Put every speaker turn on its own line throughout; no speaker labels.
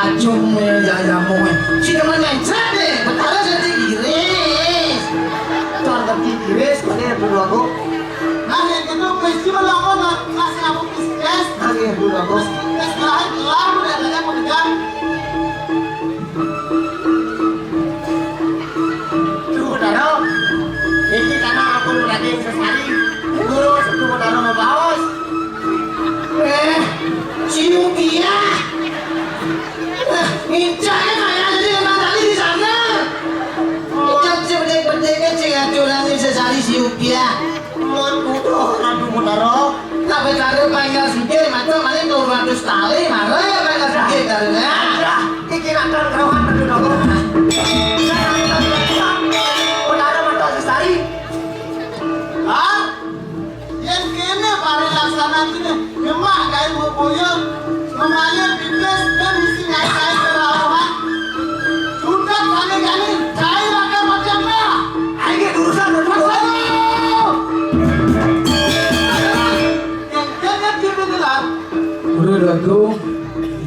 kacung jamu si teman mencret deh betara jadi iris tuan tapi iris mana dulu aku nah yang itu mesti melakukan ngasih aku kes akhir dulu aku kes lalu udah ada mau pegang tuh daro ini karena aku lagi sesali guru satu daro mau bawas cium dia Mincanya kayak jadi emang tadi di sana. Kita cebek-cebek kecil acuran ini sesali si Upia. Mon kudo nanti mutaro. Tapi cari panggil sikit macam mana 200 kali mana ya panggil sikit karena. Iki nakal kerawan berdua nopo. Mutaro mantap sesali. Ah? Yang kene paling laksana ini memang kayak mau boyong. Namanya fitness dan mesti naik-naik kerawuhan. Sudah kali-kali saya makan macam apa? Ayo urusan berdua. Yang jangan dibeneran. Udah lagu,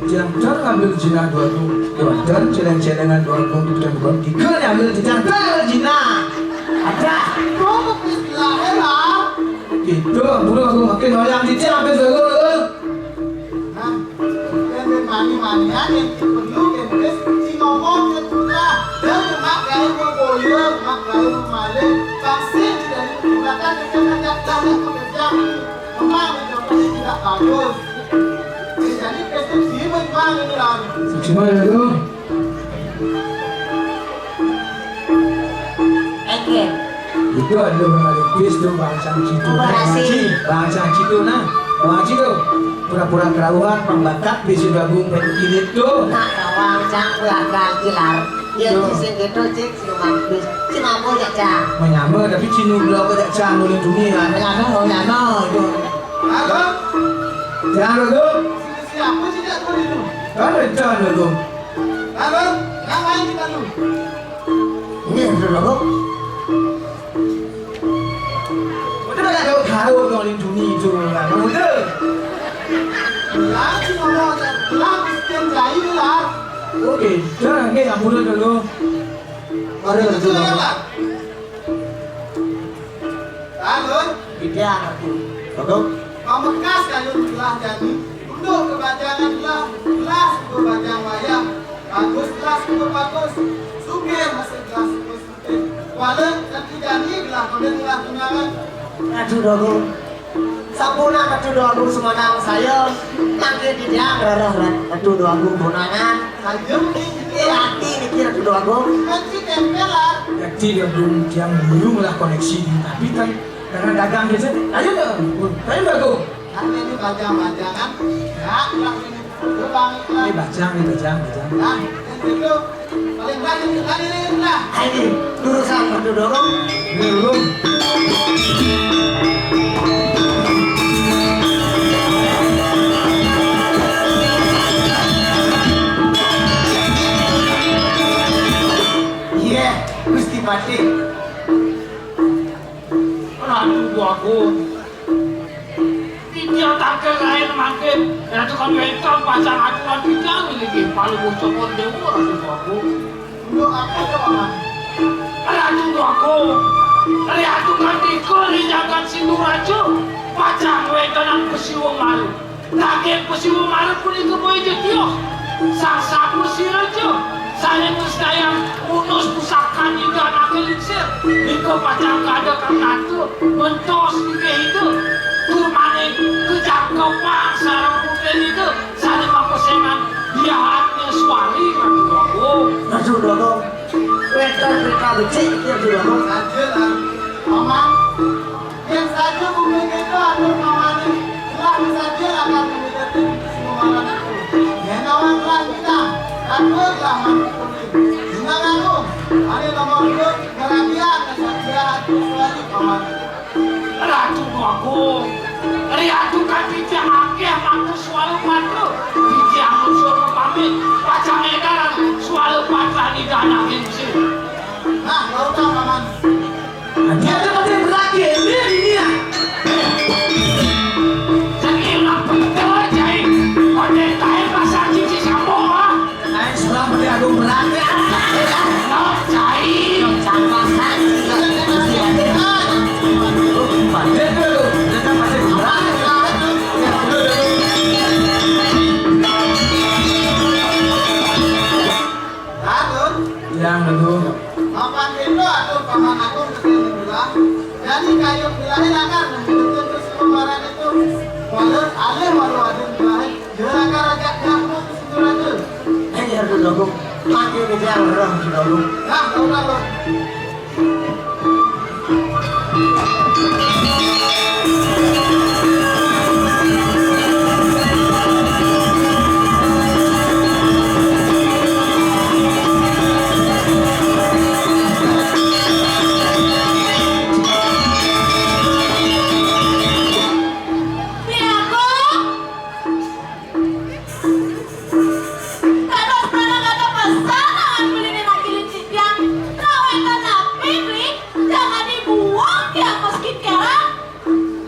jangan ambil jina dua tu. Dan celeng-celengan dua tu dan dua tiga yang ambil jangan jina. Ada. Kamu bismillahirrahmanirrahim. Itu, udah aku makin orang di sini ambil dulu. Mani-manian yang perlu kemudian si ngomong ke putra dan mak gaya berboyo, mak gaya bermale pasti tidak digunakan dengan banyak pekerja memang menjadi tidak bagus jadi persepsi memang ini lah semua itu itu ada mengalipis tu bangsa Citu nah bangsa Citu pura-pura kerawuhan pembakat bisi gabung pengilit tuh nak rawang cang belakang kilar yang sising gitu cik si mampis si mampu ya cang menyama tapi cinu belum ada cang boleh dunia menyama itu halo jangan dulu siapa sih tak tahu itu kan jangan dulu halo ngapain kita dulu ini dulu udah ada kau dong di dunia itu lah udah lagi ngomong lagi stenjai lah oke jangan kayak kamu dulu ada dulu halo tidak aku kamu kas kayu telah jadi untuk kebajangan lah kelas untuk bajang wayang bagus kelas untuk bagus sugih masih kelas untuk sugih walau dan tidak ini lah kemudian telah tunangan aduh dulu sampuna kadu doaku semanang saya nanti tidak rarah kadu doaku bonangan sayang ini hati mikir kadu doaku nanti tempelan jadi gabung yang belum lah koneksi tapi kan karena dagang biasa ayo dong ayo bagus karena ini bajang-bajangan ya ulang ini ulang ini bajang nah itu paling lagi lah ayo urusan kadu doaku belum Gusti Pati aduh aku tidak takkan lain makin ya itu kan itu pasang aturan kita ini paling ucapkan dewa aduh aku untuk apa doang aduh aku dari atu kan dikori jangan sindur aja pacang wedonan pesiwong malu lagi pesiwong malu pun itu boleh jadi sang pusir aja saya mustahil unus pusaka juga anak eliksir ikut pacang kada karena itu mentos juga itu kurmane kejangkauan sarang putih itu saling mempersengan dia hati suari aduh dong wedan mereka becik aduh dong saja lah mama yang saja bumi itu aduh mama ini telah saja akan menjadi semua anak itu yang awal telah kita aduh telah mandi dengan aku ada nomor itu kerabian dan saja hati suari mama ratu aku ratu kan bijak akeh mampu suara padu bijak suara pamit pacang edaran suara padu di dana insi nah kau tahu paman dia ada pasti berlaki dia di dia jadi enak betul jadi kode tahu pasar cici sampo
kayu bilangin akan menjadikan kesimpulan itu. Walau alih walau ada bilangin, jangan agak kamu kesimpulan itu.
Ya dulu, makin dia orang dulu.
Nah, tahu lalu.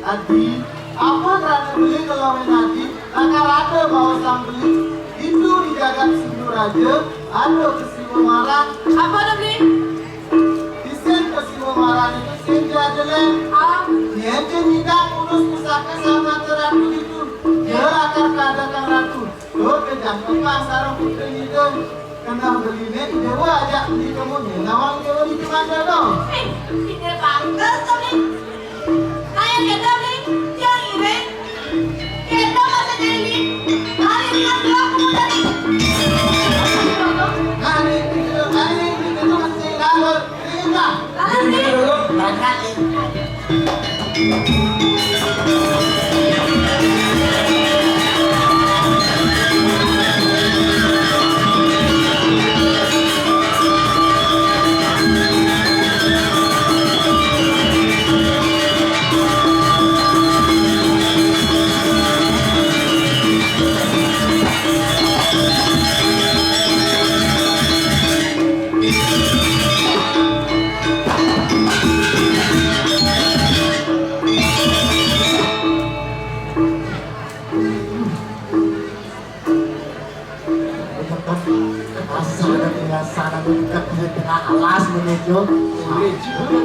Adi, apa rada beli kalau menadi? Nakar ada bawa sang beli. Itu dijaga sindur aja. Ada kesimpulan.
Apa ada beli?
Desain kesimpulan itu senja aja leh. Dia tidak urus pusaka sama teratu itu. Dia akan keadakan ratu. Lo kejam kepang sarung putri itu. Kena belinya dewa aja beli kemudian. Nawang dewa di mana dong?
Ini pantas tapi. Kayak kita beli yang ini. Kita masih jadi. Hari ini kan aku tadi.
Hari itu masih lalu. Ini
Lalu
Dulu, banyak. Alas menuju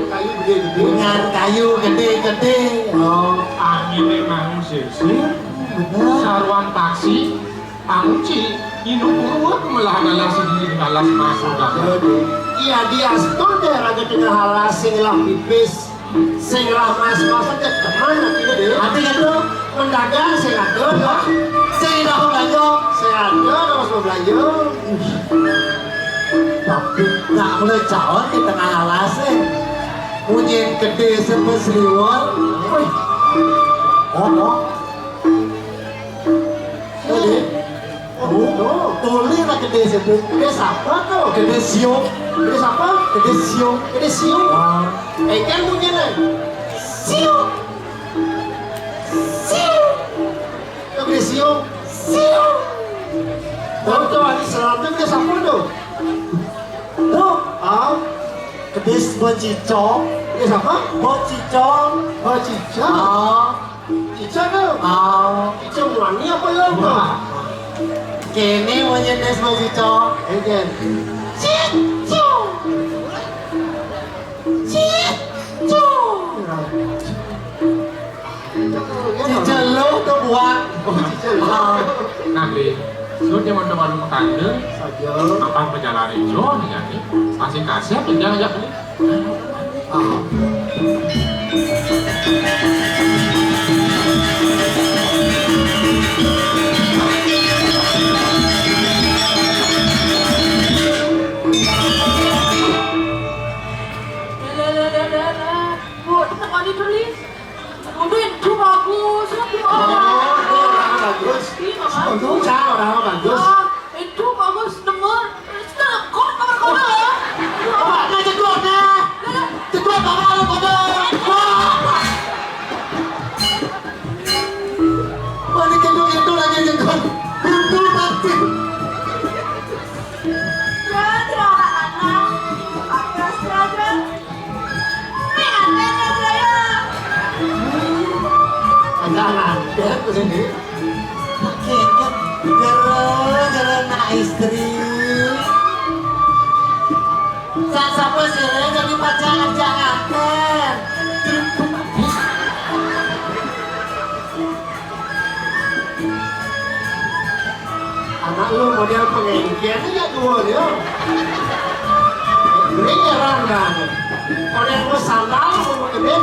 kayu gede-gede.
dengan kayu gede-gede. Oh,
Angin memang sisir.
bener.
Sarwan taksi. Angci. Inu purwa kemelahan alas sendiri alas masuk dapat.
Iya dia setul deh raga dengan halas singlah pipis, singlah mas maksudnya kemana tidak deh? Nanti itu mendagang sing ada loh, sing dah belanja, sing ada mas mau belanja. Tapi nggak boleh jauh di tengah halas punya gede sampai seriwal. Oh, jadi. Oh, tuli lah gede sebelum gede siapa tuh? Gede siung, gede siapa? Gede siung, gede siung. Kan punya nih, siung, siung, gede siung, siung. Tahu tuh ada selanjutnya gede siapa tuh? Tuh, gede bocicok, gede siapa? Bocicok, bocicok. Cicok tuh, cicok wani apa ya? Kini punya des bocicok, egen. Cicu, cicu. Cicu lu tuh buang.
Nanti. Sudah mau warung tanda.
Saja.
Apa perjalanan itu nih? Masih kasih pinjam aja beli.
Bu, tekan ditulis. Udah itu bagus.
Bagus.
Iya,
Untung orang bagus.
Itu bagus denger. Sekarang kok kabar ya?
Apa ngajak gua dah? Cepat bawa lu pada. Mana kedua itu lagi jengkol. Itu mati.
Ya, terima anak. Apa saja? Pengantin saya.
Jangan, dia ke sini. Kayaknya gara-gara nak istri. Siapa sih jadi pacaran jangan. Anak lu model pengengkian aja dua dia. Ini nyerang kan. Model lu sandal mau kebet.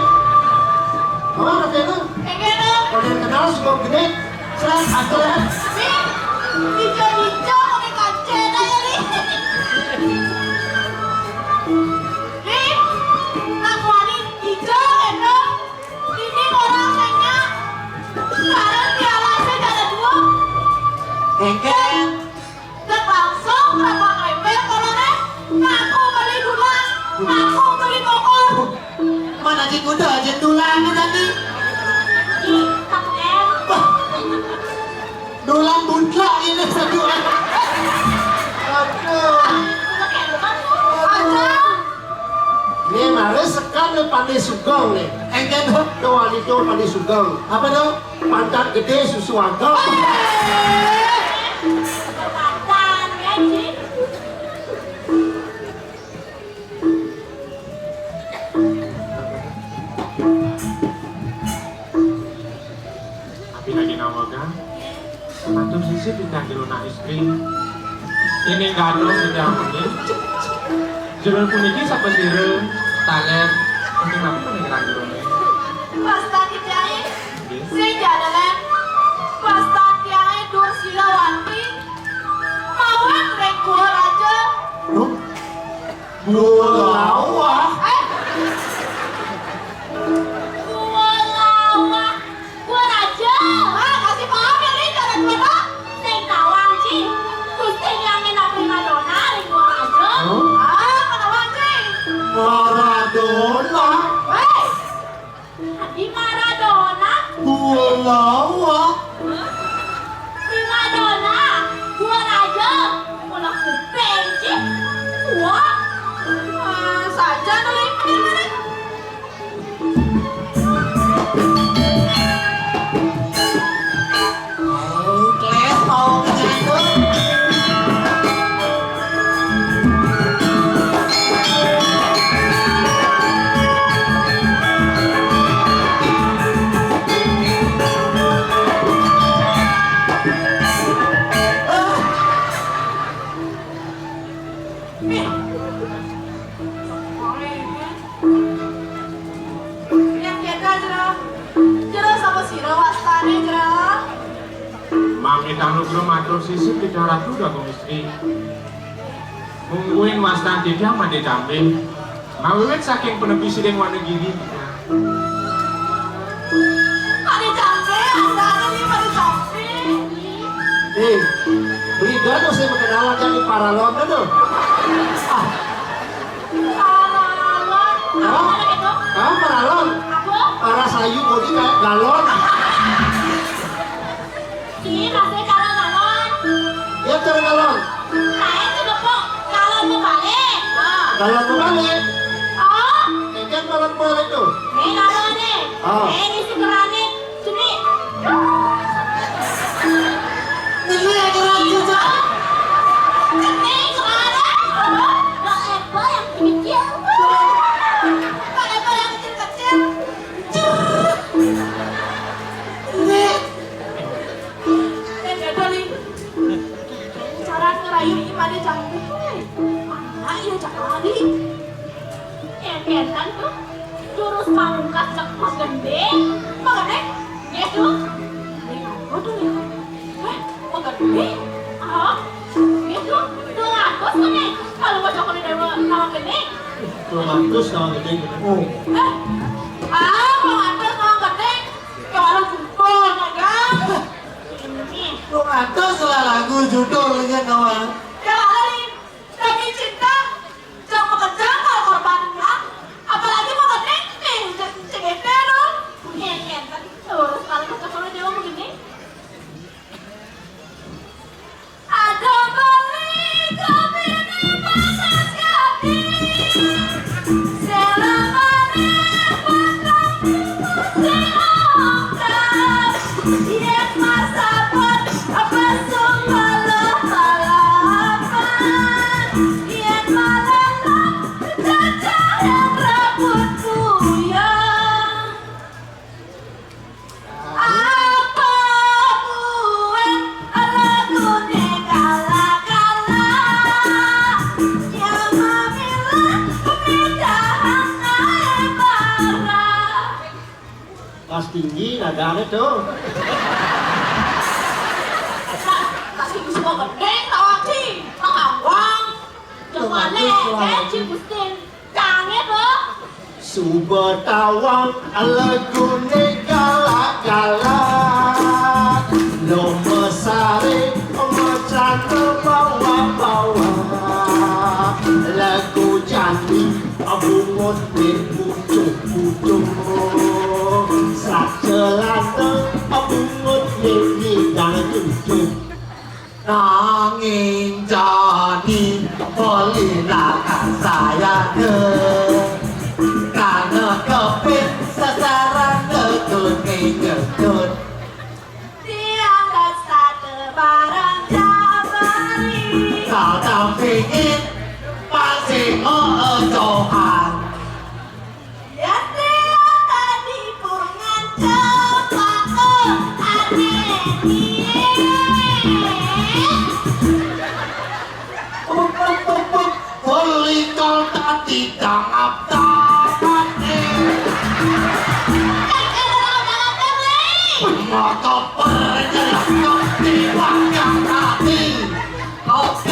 Oh, katanya
Kayaknya
kalau yang kenal suka gede, serang atau ya?
nih, hijau-hijau pakai kancet aja nih. Nih, aku ini hijau itu. Ini orang kayaknya. Sekarang di alasnya ada dua.
Engken.
Dan langsung berapa lebar kalau nih? Aku beli dulang, aku beli kokor.
Mana sih kuda aja tulang tadi?
Ih, kamu
Tulang buntlak ini satu. Aduh. Nih mari sekarang pandai sugong nih. Engken hok doang itu pandai sugong. Apa tuh? Pantat gede susu agak.
Tapi lagi nawagan, matur sisi dikanggil anak istri. Ini gado sudah mungkin. Jurul puniki sapa sire, taler, mungkin aku meninggal jurulnya.
Pasta kiai, saya jadalan. Pasta kiai Dursilawati, mawon rekor aja.
Gua
Gua raja. Kasih paham ya nih cara gimana? Sing tawang sih. Gusti nyangin aku Madonna ring gua raja. Kenawang sih.
Maradona.
Weh. Di Maradona.
Gua
Di Madonna. Gua raja. Gua kuping sih. Gua. Saja nih.
Kles mau ngejatuh.
Yang kita jerah sama sira wastane jerah.
Mami tanugro matur sisi tidak ratu dagung istri. Mungguin wastan tidak mandi damping. Mawiwit saking penepi sideng Wanegiri.
Mari jambe, wastane nih mari jambe.
Beri gado saya mengenal jadi paralon tuh.
Paralon. Apa mana gitu?
Paralon.
Aku?
Para sayu bodi kayak galon.
Ini masih galon-galon.
Ya cara galon.
Saya itu depok galon mau balik.
Galon kembali.
Oh,
Engken galon balik tuh.
ini galon nih.
Oh.
Ini si kerani. Sini.
Ini yang kerja tuh.
Ini kerana. Gak Eva yang kecil. Gak Eva yang kecil-kecil.
Ini.
Cara ngerayu imade jambu. Mana iya cakali. Entetan tuh. Jurus pamungkas cek mas gede. Makanya, ya tuh. Ini apa tuh ya? Mau gede? Ah, itu 200 kan nih. Kalau mau coklat dari nama gede.
200 sama gede gitu. Oh.
Mau atas nama gede. Kayak orang jempol, ya kan? Ini.
200 lah lagu judulnya kawan.
Kali demi cinta jangan mengejar kalau korbannya, apalagi mengenai cegete dong. Iya kan terus kalau ketemu dia begini. Ada balik kami di batas kaki, selamanya patah seongkar. Yes masa pun apa semua lo salah.
Kelas tinggi nadanya tuh.
Kasi gusto ko gandeng tawati, makawang. Jumale, cipustin, kangit oh.
Subetawang legune galak-galak, Lomesari macan bawa-bawa, lagu cantik bungut di pucuk-pucuk, sacelana bungut di bidang cucuk. Nanging jadi belilah saya karena kepin sasaran ngekut.
Tiang satu barang jabari.
Kau tak pingin pasti johan.
Ya tiang tadi purangan cepat aneh.
Beli kau tadi tangap maka perjalanan diwakil hati. Oke.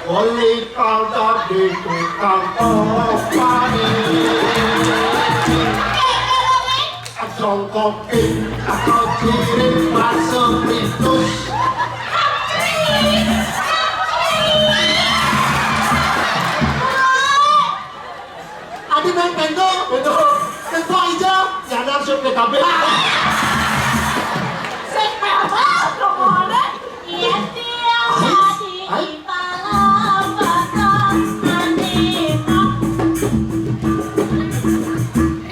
Oli kau tadi tukang kopani, jongkokin atau kirim masuk pintus. Adi main bento hijau, jangan langsung ke KB.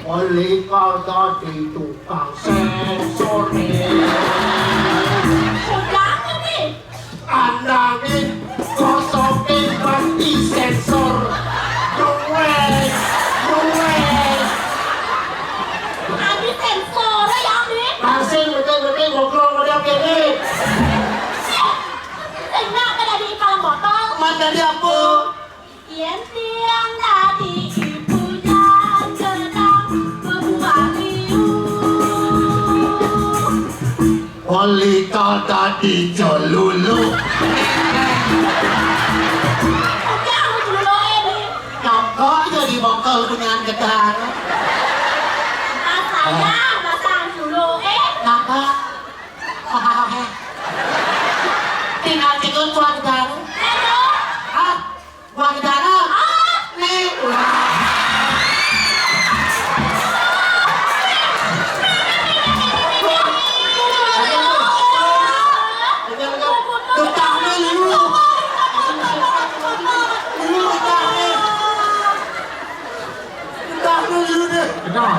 Oli kau tadi tukang sensor andangin kosongin mati sensor.
Adi sensor ya nih.
Masih betul ngobrol model kene.
Enggak ada di dalam botol.
Mana dia apa?
Yang tiang tadi ibunya sedang membuat liu.
Oli kau tadi colulu.
Oke, aku dulu ini.
Kau jadi bongkol punya gedang.
Masanya, masang dulu
Kenapa? Tinggal cikun buah gedang. Ah, buah gedang. Nih. Gedang dulu. Gedang dulu deh. Gedang.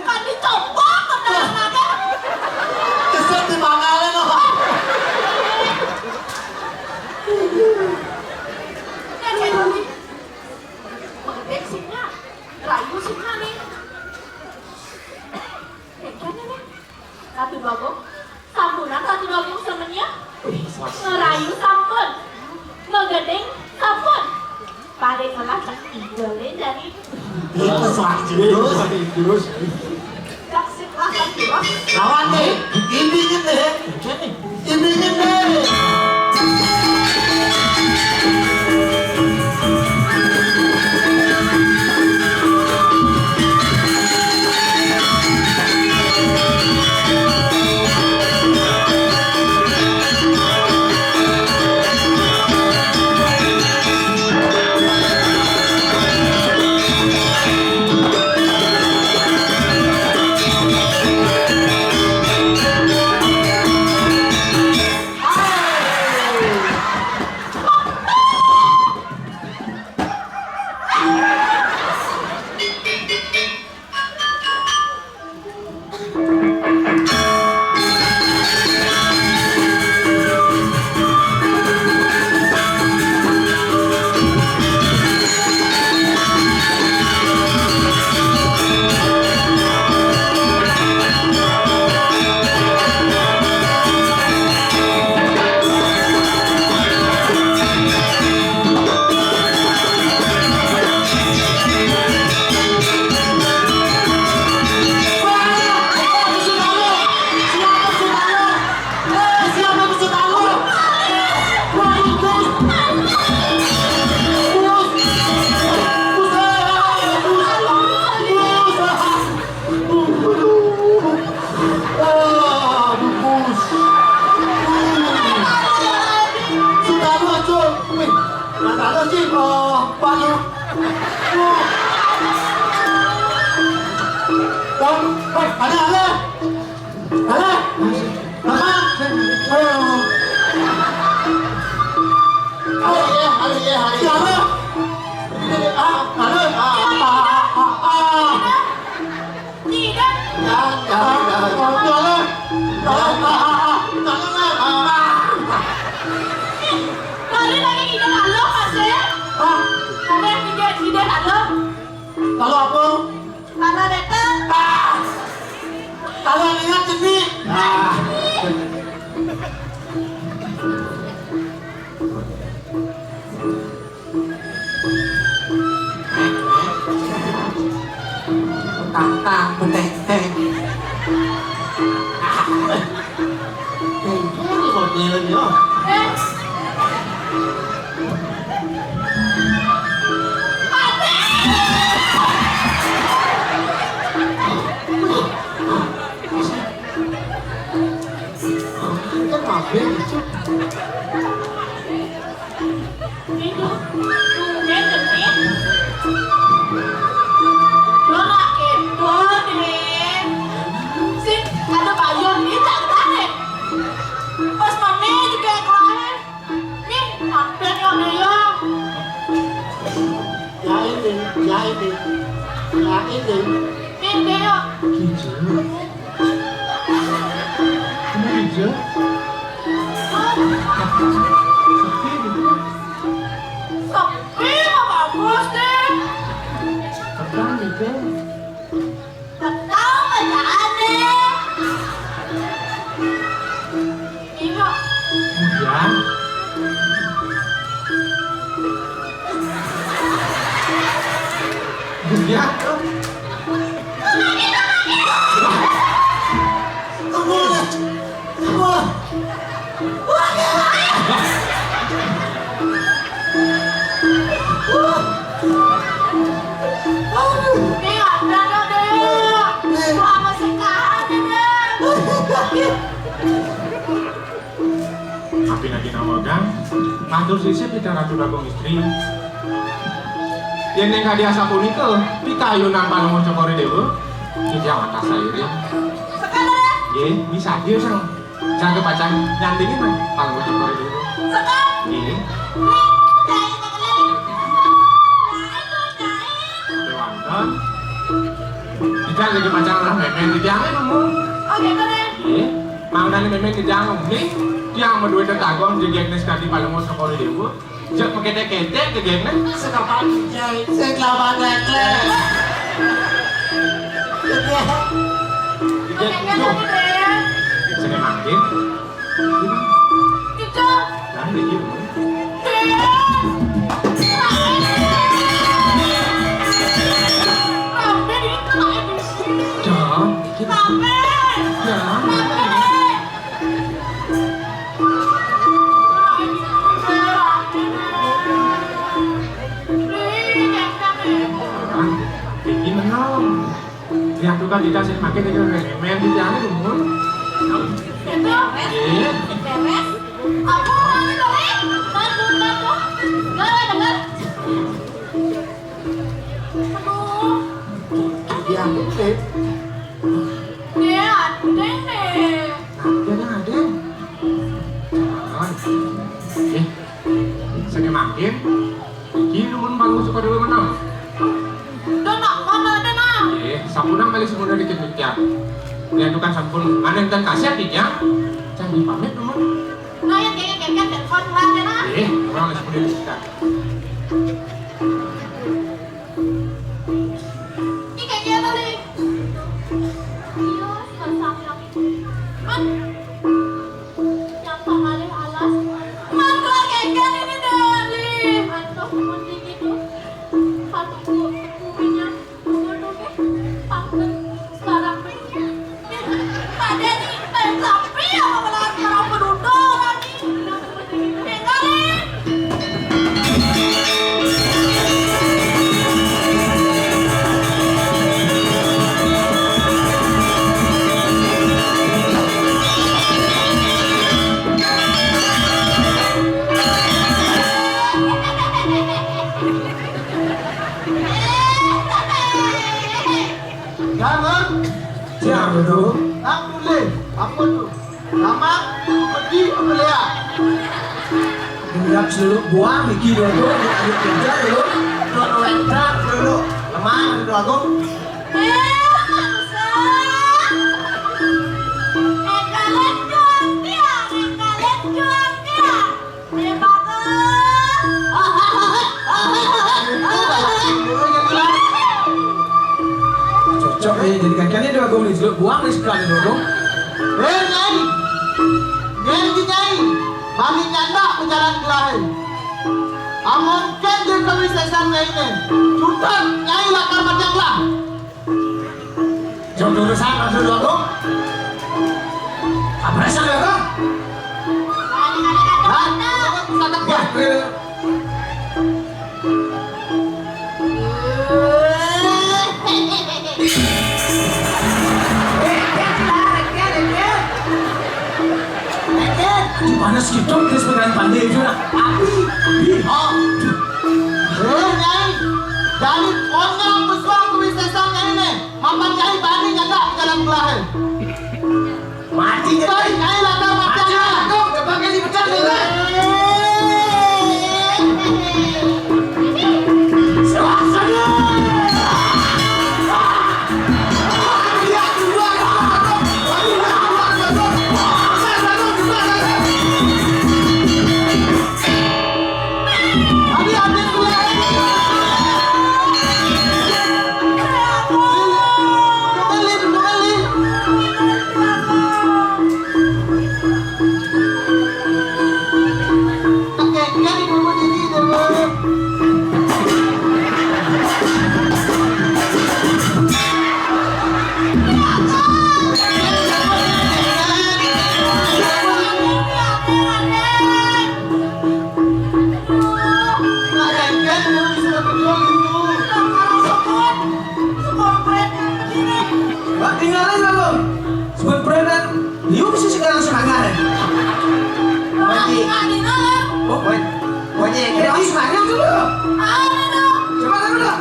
Kan dicoba kedalangannya.
Kesel di Bangale loh.
Mengendek sinnya, rayu sinnya nih. Kayaknya nih, Ratu Bagong, sampunan Ratu Bagong semuanya. Ngerayu sampun, mengendeng sampun. Pada ngelacak idolnya dari
Itu soal jurus.
Daksik lakan jelas.
Lawan nih, ini deh. Kalau apa?
Karena datang.
Kalau lihat ini. Tang beteng. Ini model ya.
Api lagi nawagang, matur sisip bicara tudakong istri. Yang neng hadiah sapuni ke, di kayu nampak nomor cokori dewa, tidak mata sayurin.
Sekarang.
Ye, bisa dia sang, jangan kepacang nyantingin mah, paling nomor cokori dewa.
Sekarang.
Ye,
Cai
Dewanton, tidak lagi pacang lah memen di jangan umum.
oke keren.
Ye, mau nani memen di jangan nih, yang mau duit tetanggung jadi agnes kadi paling nomor cokori dewa. Jok pakai ke gengnya.
Sekapan jai, sekapan lekle.
Oke keren deh.
Saya makin.
Itu.
Nah, ini gitu. Yang tuh kan dikasih makin itu memen di jangan umur.
Itu.
Iya.
Beres. Aku lagi lagi. Bantu. Dengar. Aduh.
Dia gede.
Dia ada nih.
Dia ada. Saya makin. Kini pun baru suka dulu menang.
Dona mana dona?
Samunang balik semua dikit-dikit. Lihat tukang sampul, aneh dan kasih ya. Jangan dipamit dulu.
Nah, yang kayaknya telepon lah ya nah.
Orang harus boleh kita.
Ini kayaknya tadi. Iya, sekarang lagi. Man, yang pangalih alas. Man, kayaknya ini dari. Mantu seperti gitu. Satu kupinya, dulu deh. Pangkat sekarang ini. Ada nih, tapi ya malah sekarang penduduk lagi. Tinggalin.
Jangan.
Jangan dulu.
Nang boleh. Apa tu? Nama, pergi, apa lihat?
Dilihat dulu, buang lagi dulu, aduk kerja dulu, dulu entrak dulu, lemah dulu aku.
Kalian jual dia.
Cocok nih, jadi kakiannya dua gong nih, buang nih sekali dulu.
Nyai. Nyai. Mami nyanda berjalan kelahi. Amon kan dia kami sesan nyai ni. Cutan nyai lakar macam lah.
Jom dulu sana dulu aku. Apa rasa ya kau?
Pusat apa?
Panas gitu, terus pengen pandai juga. Api.
Nyai. Jadi orang bersuang kami sesan nyai ni. Mapan nyai bani nyanda berjalan kelahi.
Mati
Cutan nyai lakar macam lah.
Kau kebagai dipecat dulu.
Adik-adik kelahi. Kembali. Okey, kali dulu jadi dulu. Kan dulu sudah betul itu.
Wah, tinggalin lalu. Sebut beredar, liu bisa sekarang semangat. Oh, pokoknya kita semangat dulu. Coba kan dulu.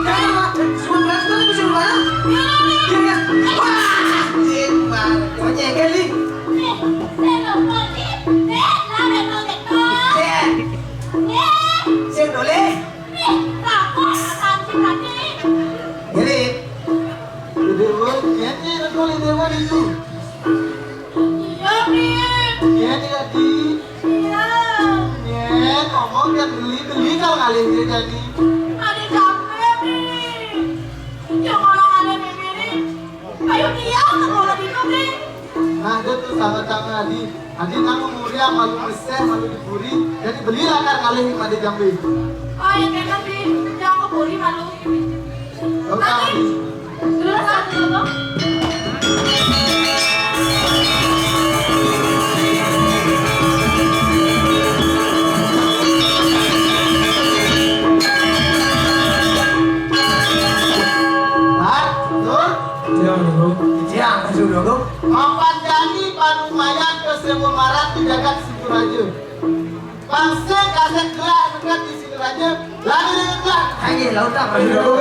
Kayak apa? Sebut beredar tadi bisa mana? Kira. Wah, jimat. Pokoknya kali. Sing boleh. Jadi,
Dewa, nyai nak dewa itu. Nyai jadi. Nyai ngomong kan beli kalau kali ini jadi. Nah, dia tuh sama-sama Adi nama muria malu meseh malu diburi. Jadi beli akar kali ini pada jambi. Tahu tak Adi? Nah, betul.
jangan dulu. Jangan dulu.
Mapan jani panumayan ke Semomaran di jagat Siduraja. Bangsa kasih gelak dekat di Siduraja. Lagi dengan gelak.
Hanya lautan dulu.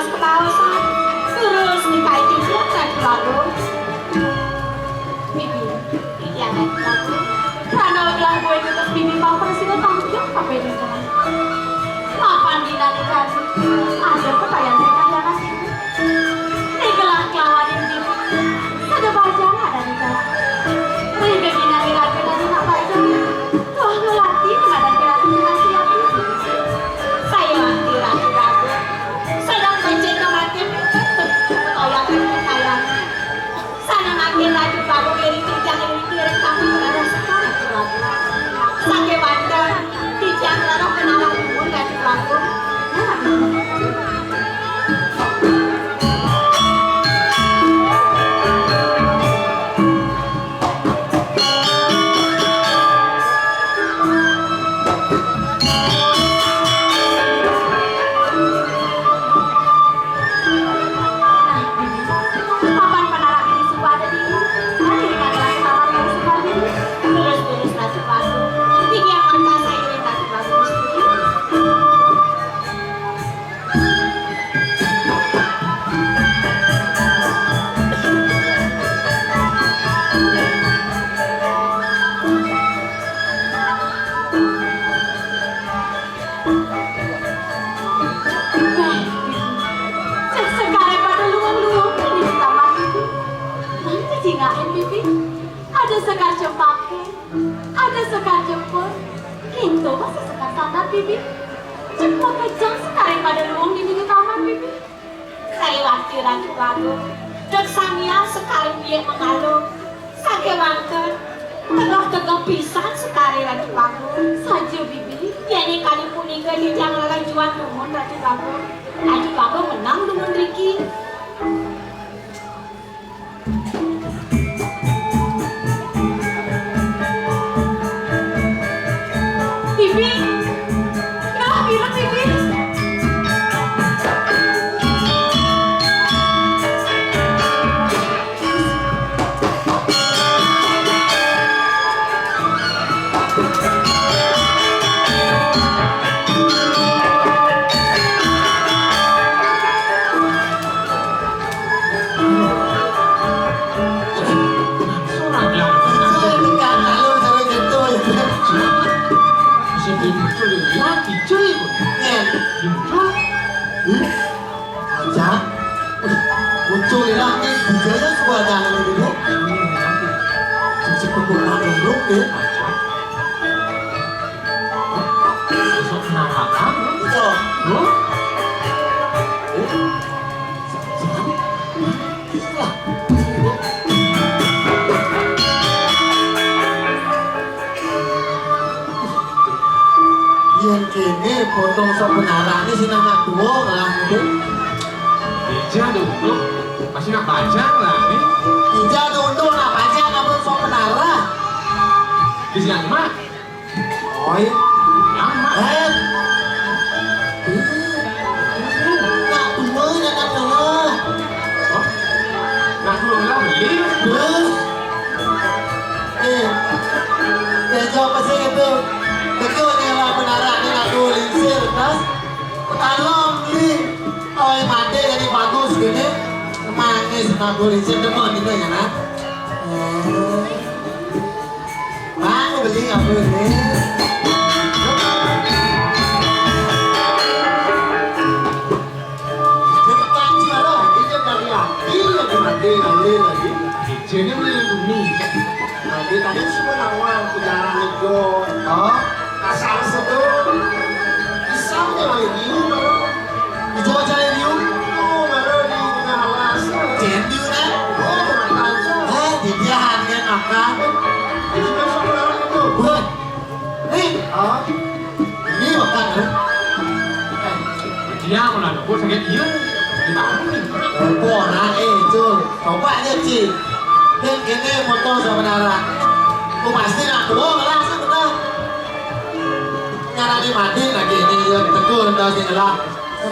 belas kelawasan terus nikahi dia kan lalu bibi ya kan lalu karena udah gue terus bibi mau presiden tampil apa ini kan mapan di nanti kan ada kekayaan nasi ini gelang kelawan ini ada bajang ada di kan ini begini lagi dari apa itu tuh ngelatih ada kira-kira siap saya latih ragu-ragu sedang mencet kematian toyak kekayaan sana makin lagi baru kiri jangan mikirin kamu berada sekarang ragu sakit bandar tidak lalu kenalan pun gak ragu ada sekar cempake, ada sekar jempol, itu masih sekar standar bibi. Cempol kejang sekarang pada luang di minggu kamar bibi. Saya waktu ragu-ragu, dan samia sekali dia mengaluh, sakit wangker, tegak-tegak pisan sekali ragu-ragu. Saja bibi, jadi kali punika di jangan jual numun ragu-ragu. Ragu-ragu menang numun Riki. Bibi, ya bilang bibi.
Muncul di langit, bujanya sebuah jangan dulu. Sepergunan dulu,
Besok narakan, loh?
Yang kini potong sok penara ini sinang nak dua lah mungkin.
Ija dulu, masih nak pajang lah nih.
Ija dulu nak pajang kamu sok penara.
Di sini mah,
Oi,
yang mah.
nak dua nak dua.
Nak belum lah beli.
Terus, jauh pasal itu. Betul ni lah penara ni nak dua linsir, tas. Tolong ni, oi mati jadi bagus gini. Manis nak dua linsir depan kita ya nak. Bang beli apa ni? Cepat cakap, ini dari api lagi mati lagi.
Ija ni beli bumi.
Mati tadi semua nawang kejaran itu. Oh, asal sedul. Isam ni lagi diu baru. Dijual cari diu. Oh, baru diu punya halas. Jen diu ni. Oh, mantap. Di dia hanya makan. Ini sudah sekolah itu. Buat. Ni. Oh. Ini makan kan?
Dia mau nak buat sakit dia. Di mana ni?
Orang itu. Coba aja sih. Dan kini motor sebenarnya. Aku pasti nak bohong lah sebenarnya. Nyara di mati lagi ini yang tegur dah singlah.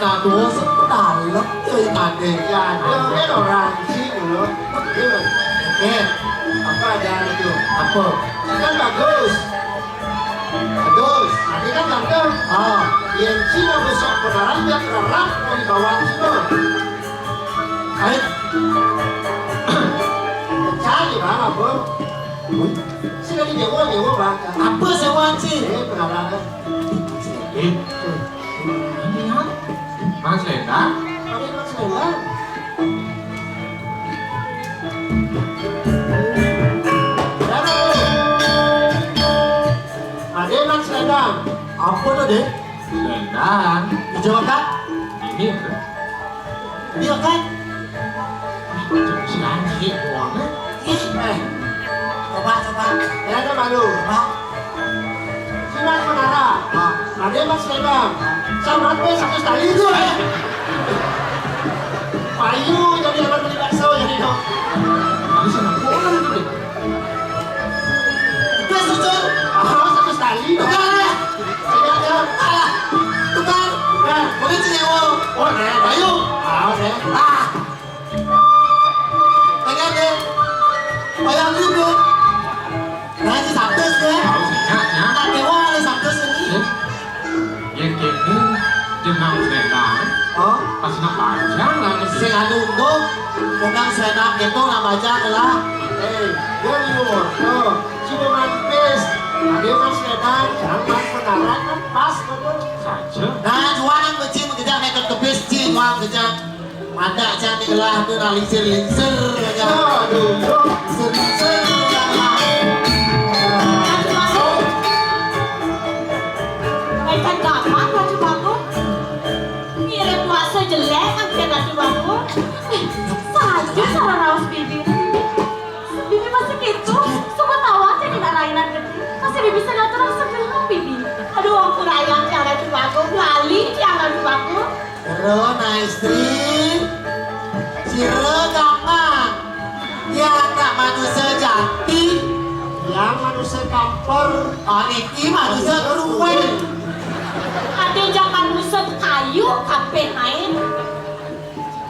Nak dua sebentar cuy mati. Ya, dia orang sih dulu. Oke. Apa aja itu? Apa? Kan bagus. Bagus. Ini kan ganteng. Oh, yang Cina besok benaran dia terang mau dibawa itu. Ayo. Cari mana bro? Sini di dewa bang. Apa sewa sih? Benaran.
Ini kan? Mas Lenda?
Ada Mas Lenda. Ada Mas Lenda. Apa tuh deh?
Lendang.
Dijawab kan?
Ini
Dia kan?
macam selangit uangnya.
Coba. Ya ada malu. Si Mas Menara. Ada Mas Lenda. Sama satu tali itu ya. Payu jadi orang beli bakso jadi dong.
Tapi senang bola itu.
Itu susun. Satu tali. Tukar ya. Saya alah. Tukar. Nah, boleh cenyewo. Oh, nah, payu. Oke. Tangan deh. Bayang dulu. Nah, si sabtus deh.
Harusnya.
Tak dewa oleh sabtus ini.
Yang kini jenang Lendang.
Oh.
Pas nak panjang lah ni.
Sing anu untuk undang senang itu namanya adalah dia minum cuma mampis ada Mas Lendang jangan Mas Menara kan pas betul
Saja.
nah jualan yang kecil mengejar naik ke bis cing jualan kejar ada cantik lah tu nalisir linser aja aduh linser
Kan gampang Raju Baku. Ngirim puasa jelek kan Raju Baku. Saja cara raus bibi. Bibi masih gitu. Suka tahu aja di narainan gede. Masih bibi sadar terus sebelum bibi. Aduh aku rayang yang Raju Baku. Lali yang Raju Baku.
terus nah istri siro gampang yang tak manusia jati yang manusia kampor ini manusia keruwen
Ada jangan musuh kayu kape main.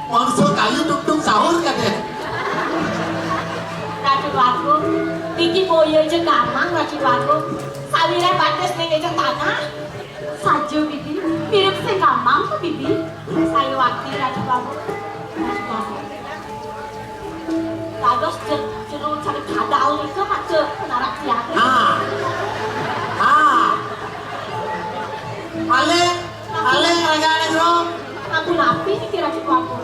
manusia kayu tuk sahur kan ya
Raju Baku. Tinggi boyo je gamang Raju Baku. Sawire batas ning ejeng tanah. Saja bibi. Mirip sing gamang tuh bibi. Saya wakti Raju Baku. Raju Baku. Terus jeruk cari kadal itu macam penarak tiada.
Ale ragane bro
Aku napi nih kira Raju Baku.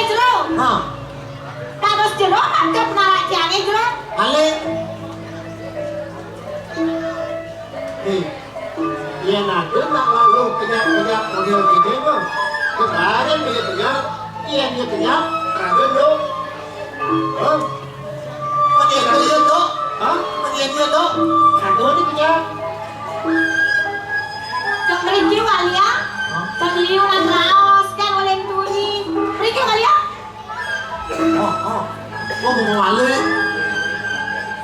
Jeruk. Terus jeruk macam penarak tiada jeruk.
ale iya nak lalu kenyap model gini bro kemarin dia kenyap iya dia kenyap ragen bro dia kenyap tuh dia tuh ragen dia kenyap
Jom review kali ya. Jom review lan raos kan oleh tuni. Review kali ya.
mau ale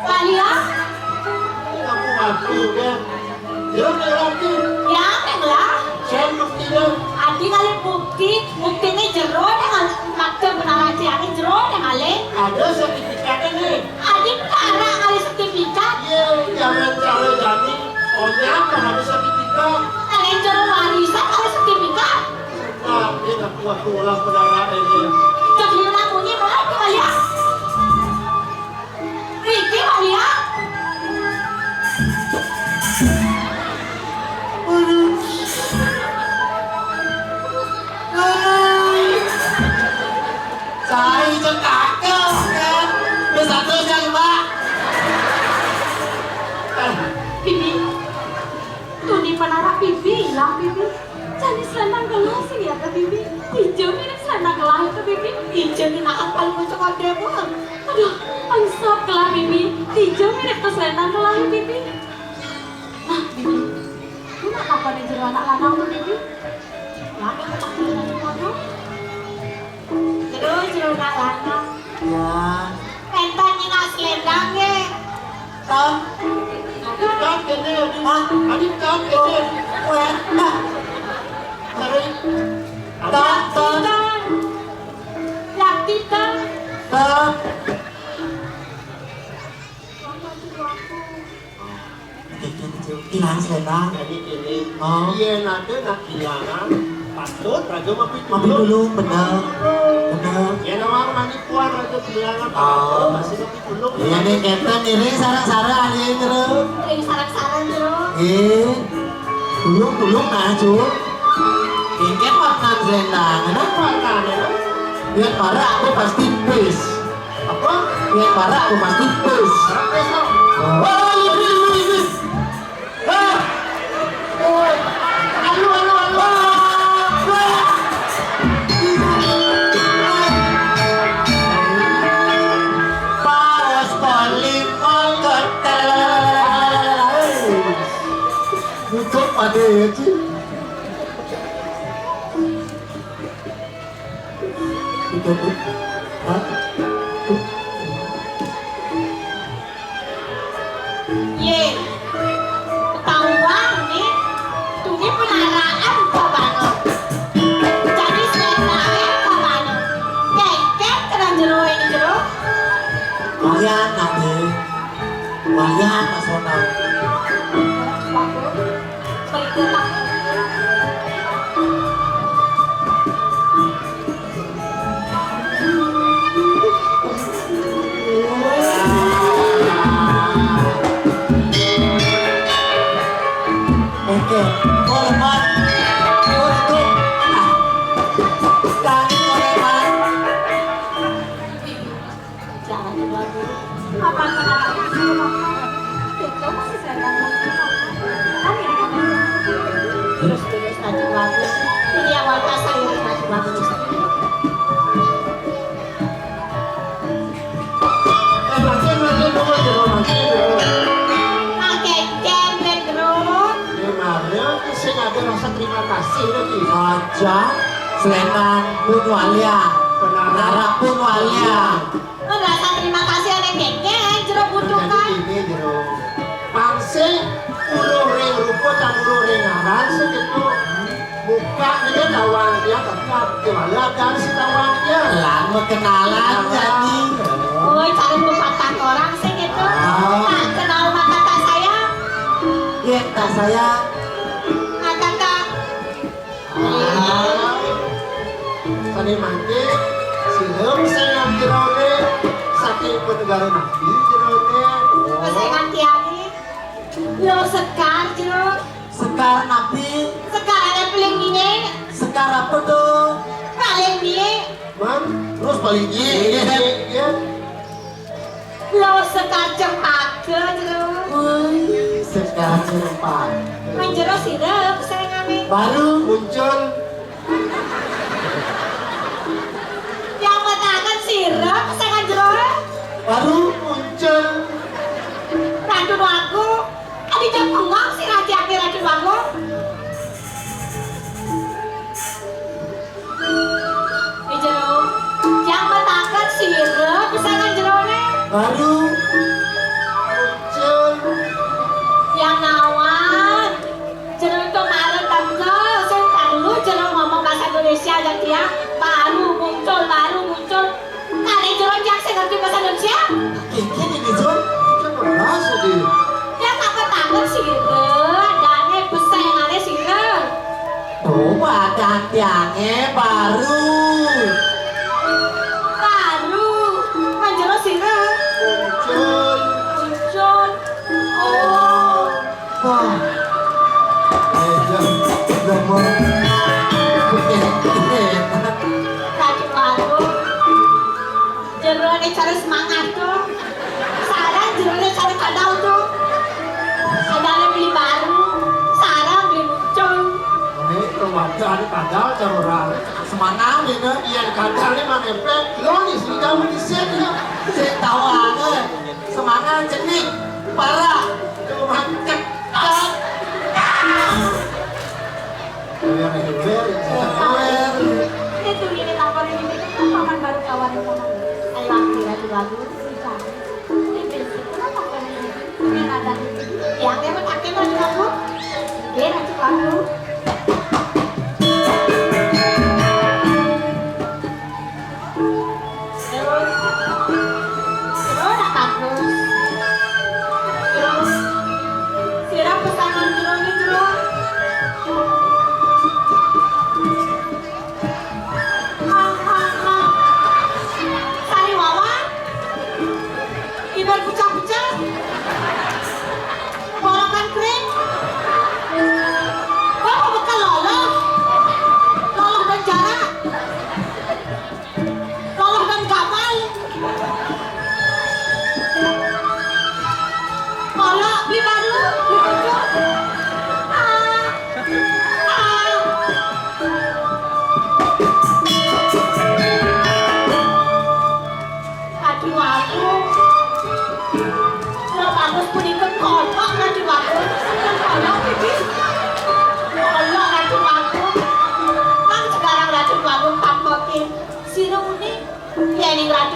Kali ya.
kamu ngaku kan dia lagi
Ya, lah.
saya bukti dia
Adi kali bukti ini jero dengan makte benar aja ini jero dengan ale.
ada sertifikatnya nih
Adi cara kali sertifikat.
iya jangan cara jadi onyam harus sertifikat
Kalian jero warisan kali sertifikat.
nah dia tak kuat ulang pendaraan ini
Jadi lakunya mulai kali ya. Review kali ya.
Saya je kakak kan dia satu jangan mbak
Bibi. Tuni penarak bibi hilang bibi. Jadi selendang gelas sih ya ke bibi. Hijau mirip selendang gelas ke bibi. Hijau ni nak angkal macam ada pun. Aduh, angsap gelas bibi. Hijau mirip ke selendang gelas bibi. Nah bibi, lu nak apa nih jeru anak lanang tu bibi? Ya, aku tak kira lagi mana. Jeru anak lanang.
ya
Pentanya nak selendang ke?
kan kan kene adik kan kene weh nah cari tan
Laktikan.
tan Hilang selendang. Jadi ini. Oh. Iya nanti nak hilangan. Patut raga mapi dulu. Benar. Ya nawar mandi puan raga hilangan. Oh. Masih mapi dulu. Iya nih keten ini sarang-sarang alih terus.
Ini sarang-sarang terus.
Tulung nah cuy. Ingin warna selendang. Kenapa warnanya? Biar marah aku pasti pis. Apa? Biar marah aku pasti pis. Oh, ini. Paus polim kotel. Butuh pada ya sih.
Ye, ketahuan nih, tuh penaraan kabano. Jadi selendangnya kabano. Keket keren jero ini jero.
Walian nanti, walian nasional.
Bergerak.
Oke, hormat, untuk kami hormat.
Jangan dulu. Apa penaraan itu? Itu masih selendang lagi. Terus maju bagus. Ini awal kasar ini maju bagus.
Makin dulu jero makin dulu.
Pakai jember gerung.
Mario, saya ada rasa terima kasih lagi. Aja, selendang pun walia, penara pun walia.
Merasa terima kasih ada keket jero butuhkan.
Ini jero. Pangse urung rupa dan urung ngaran segitu. Buka dia tawang dia tetap kemana dan si tawang dia. Lama kenalan jadi.
Woi, cari patah orang sih gitu. Nah, kenal mata tak saya.
Iya, tak saya.
Mata tak.
Tadi mandi, silem saya jerone, saking penegara nabi jerone.
Kesengan tiari. Lo sekar jero.
Sekar nabi,
Sekar ada paling ini.
sekar apa tuh?
Paling ini.
Man, terus paling iya.
Lo sekar cempaka jero.
Wih, sekar serempak.
Main jero sirep kesengan.
Baru muncul
Yang matakan sirep kesengan jero.
baru muncul
Racun aku. Adi jam pengong sih raja akhir racun aku. Ini jero. Yang matakan sirep kesengan jero nih.
baru muncul
Yang nawan jero kemarin tante saya dulu jero ngomong bahasa Indonesia jadi ya baru muncul kali jero yang saya ngerti bahasa Indonesia
ini Jun beras tadi.
yang takut sirep dane pesayangannya sirep
Coba gantiannya baru
manjero sirep
muncul.
muncul oh
Wah, udah mau
racun aku jero nih cari semangat tuh sarang jero nih cari kadal tuh kadalnya beli baru sarang beli muncul
ini keluarga ada kadal orang semangat ini iya kadal ini mana pek lo nih sini kamu di sini saya tahu aja semangat jenik parah cuma cekat
itu ini laporan ini kan paman baru kawarin paman ayo akhirnya tuh lagu bisa ini prinsip kenapa kan ini ada yang emang akhirnya tuh lagu dia nanti lagu terus ada bagus terus sirap pesan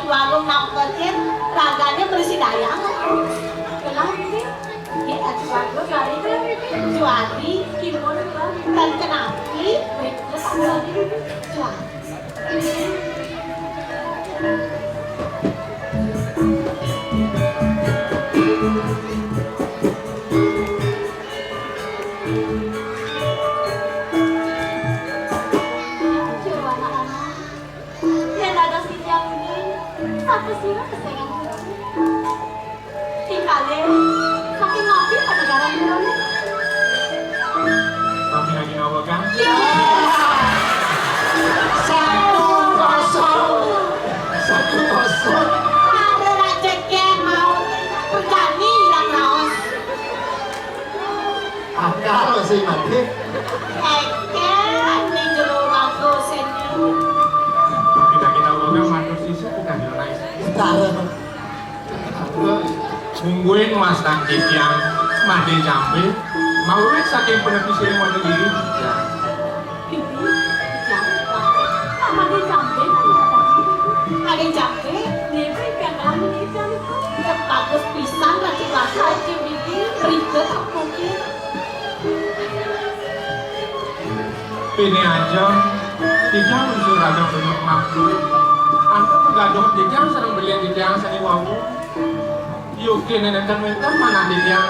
warung nampetin raganya berisi dayangan. Kenal ini? Dia ada warga dari Juari, Kimon, dan Kenaki, terus Juari. Apa sih lah kesayangan tinggalnya saking ngopi pada garam garamnya
Kami lagi ngobrol kan?
Satu kosong.
ada raceknya mau berjani hilang raos
Akal sih mati.
eke ini jero rago senyu
Kami lagi ngobrol kan mandur sisa kita jelas. Mungguin mas tangkit yang mati jambe mau saking penepis yang mau diri ya.
bibi jangan sama dia jambe ada jambe bibi pengen jambe bagus pisan lagi rasa aja bibi ribet mungkin
Ini aja tidak unsur ada bentuk makhluk. Anda menggadong tidak sering belian tidak sering wawu. Yuki nenek mentor mana tidak?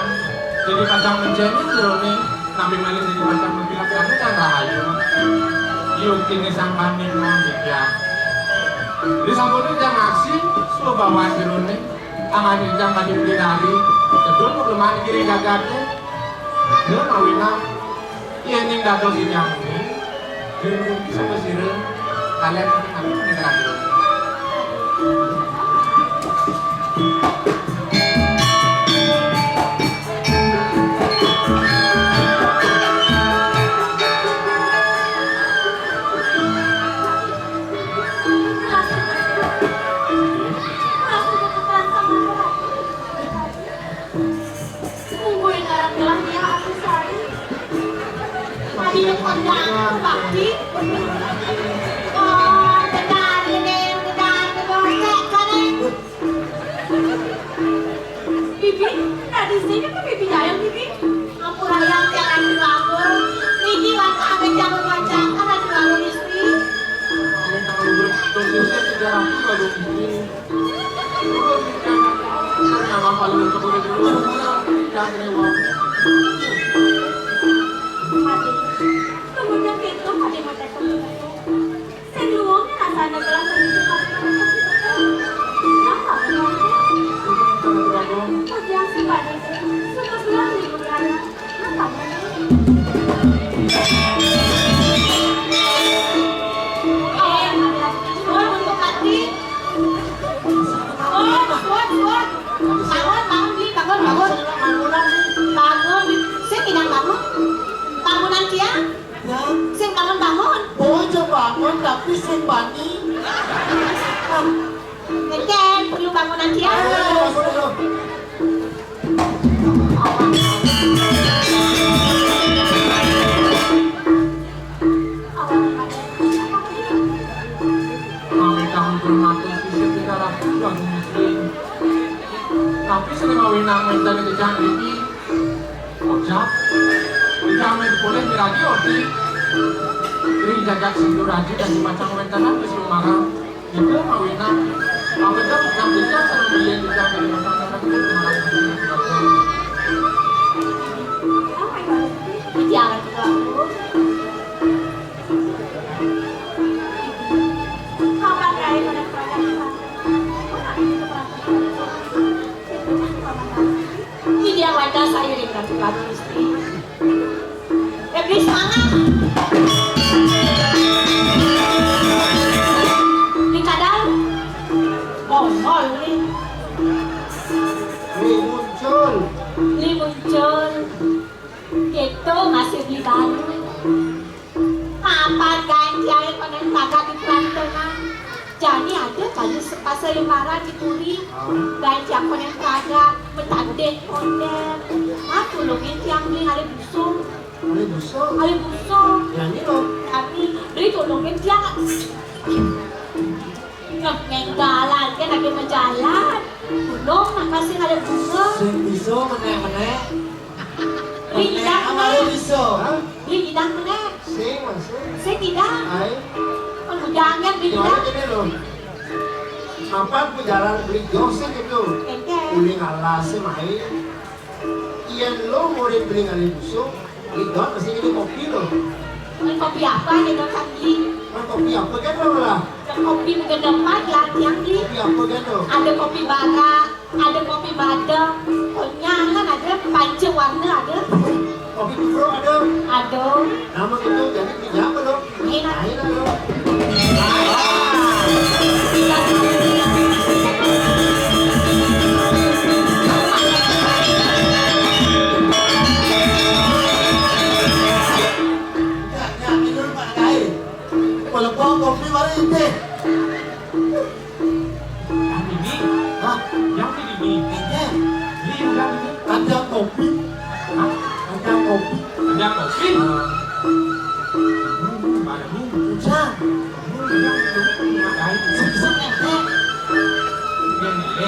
Jadi kacang mencari jerone nabi malin jadi kacang membilang kamu kan rahayu. Yuki ini sampan nino tidak. Di sampul itu jangan aksi, suruh bawa jerone. Angan jam tadi beli hari. Kedua mau lemah kiri gagatnya. Dia nawina. Iya nih gadong ini yang ini. Jadi bisa bersirah. Kalian nanti kami menyerah dulu.
Tapi sing bani.
Ngecek perlu bangunan siang.
Kami kamu bermata sisi tidak rapi bangun muslim. Tapi sering ngawinang mental kejang ini. Ojak. Kejang boleh miragi oti. Ini jagat sindur aja dan semacam mental habis lumaran. Itu ngawinang. Kami kan bukan bisa sering belian kejang dari masyarakat itu.
Jangan terlalu. Kapan kali pada ini yang wajah saya dengan kamu istri. Lebih semangat. Di kadang bongol nih. Li muncul. Itu masih beli baru. Kapan gantian konen kagak di pelantongan. Jadi ada kali sepasang lembaran ditulis. Gantian konen kagak betadeh konen. Aku login tiang beli hari busuk. Hari busuk.
Yang itu.
Tapi beli tolongin tiang. Ngenggalan kan lagi berjalan. Gunung makasih ada bunga.
Sing bisa meneh-meneh.
Tidak
Amare bisa.
Tidak meneh.
Sing masih.
Saya tidak.
Ai.
Kalau jangan
Gimana
tidak.
gini loh. Apa jalan beli josek itu?
Ente.
Beli ngalah sih mai. Iyan lo mau beli ngali busuk. Lidot mesti ini kopi lo.
Kopi apa gitu tadi?
Kopi apa kan lo lah?
Kopi mungkin depan latihan di.
Kopi apa kan lo?
Ada kopi bara, ada kopi badem, konyangan ada, panci warna ada.
Kopi bro ada.
Ada.
Nama itu jadi pinjam lo.
Enak.
Aina lo. Kopi mari ini.
Yang ini,
Hah?
yang ini.
Ente.
Ini yang ini.
Ada kopi.
Hah?
Ada kopi.
Ada kopi. Mana ini?
Ujang.
Yang itu ngapain?
Sek-sek ente.
Yang ini.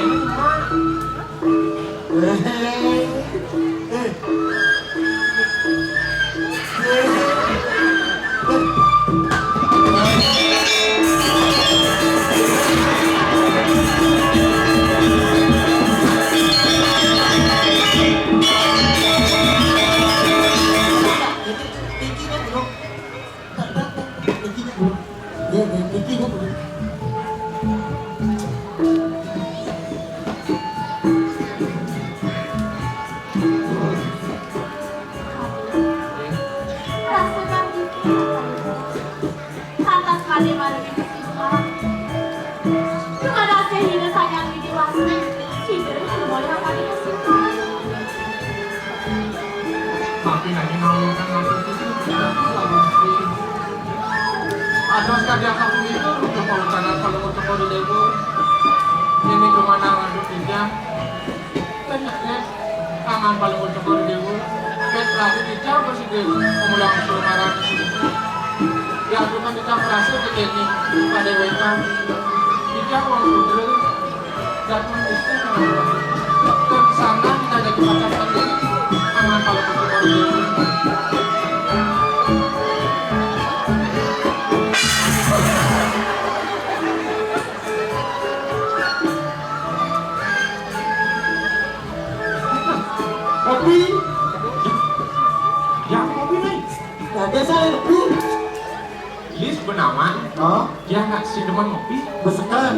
Rasakan dikit. Sangat sekali malam ini Tuhan. Cuma rasa hina sayang di dewasa. Cinta semuanya akan disimpan.
Tapi nanti nongkrong langsung itu lagi. Ada sekali aku itu untuk kalau jangan kalau untuk kalau demo ini kemana ngadu pinjam banyaknya tangan paling untuk kalau demo lagi pinjam masih di pemulang selebaran ya aku kan kita merasa begini pada WK pinjam uang sudra dan istri ke sana kita ada macam penting tangan paling untuk kalau demo.
Kopi.
Ya, kopi nih.
Ada saya kopi.
Lis benawan,
Oh,
dia nggak si demen ngopi.
besekan.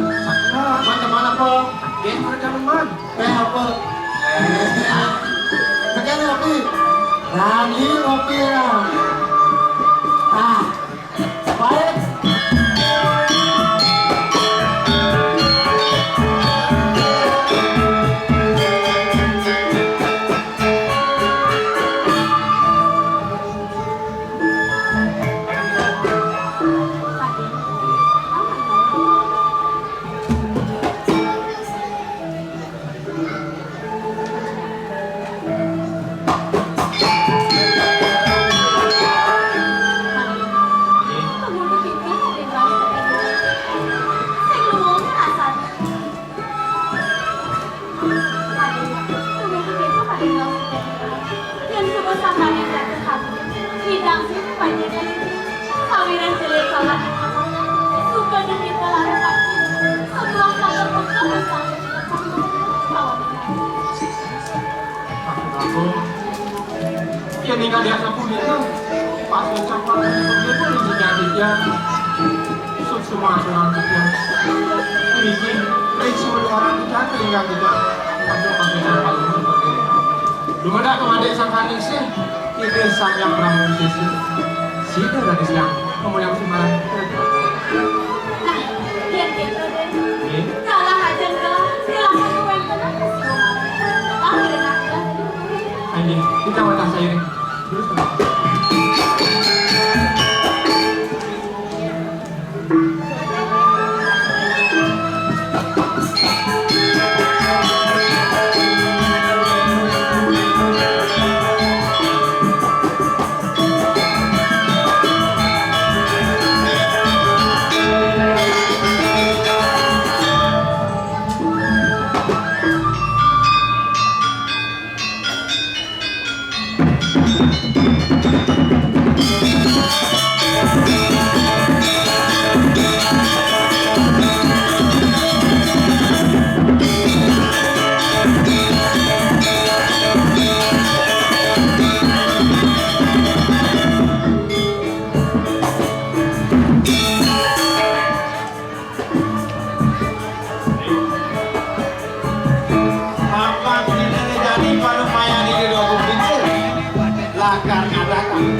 Macam-mana po?
Dia mereka teman.
Apa? Sekian kopi. Rani kopi lah. Ah, baik.
Aku, dia nikah dia sapu dia. Pas ucapan dia pun jadi dia. Semua orang kita. Ini semua orang kita tinggal kita. Masuk pakai sampah seperti ini. Belum ada kemana sang sih. Itu sang yang pernah sisi. Sida dari siang. Kamu yang semalam. Anjing, kita mata saya. Terus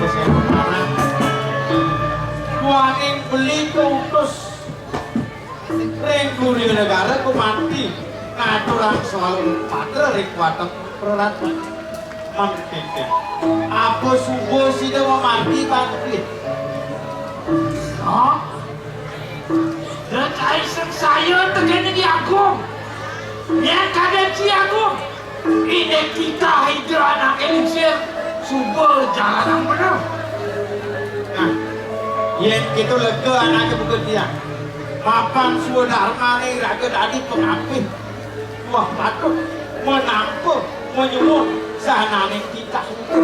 ke saya kemarin. Kuaning beli keutus Rengku di negara ku mati ngaturan selalu patra rekuatan peralatan manteke apa subuh sih dia mau mati bangkit
Hah? Dan kaisang saya tegaknya di aku. Yang kadang si aku. Ini kita hidup anak eliksir. Subur jalan yang benar.
nah yang gitu lega anaknya bukan dia mapan sudah mani raga tadi pengampin wah patut menampung menyemut sanane kita itu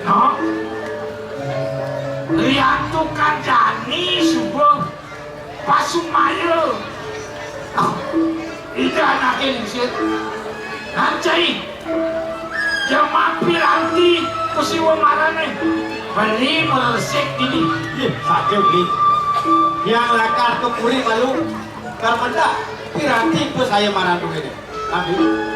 Hah? Lihat tu kajani subur. Pasumaya. Itu anak eliksir. Nancai. Jemaah piranti kusiwa marane. Beli meresik ini.
saja beli yang lakar ke puri malu kalau mendak piranti itu saya marah tuh ini ambil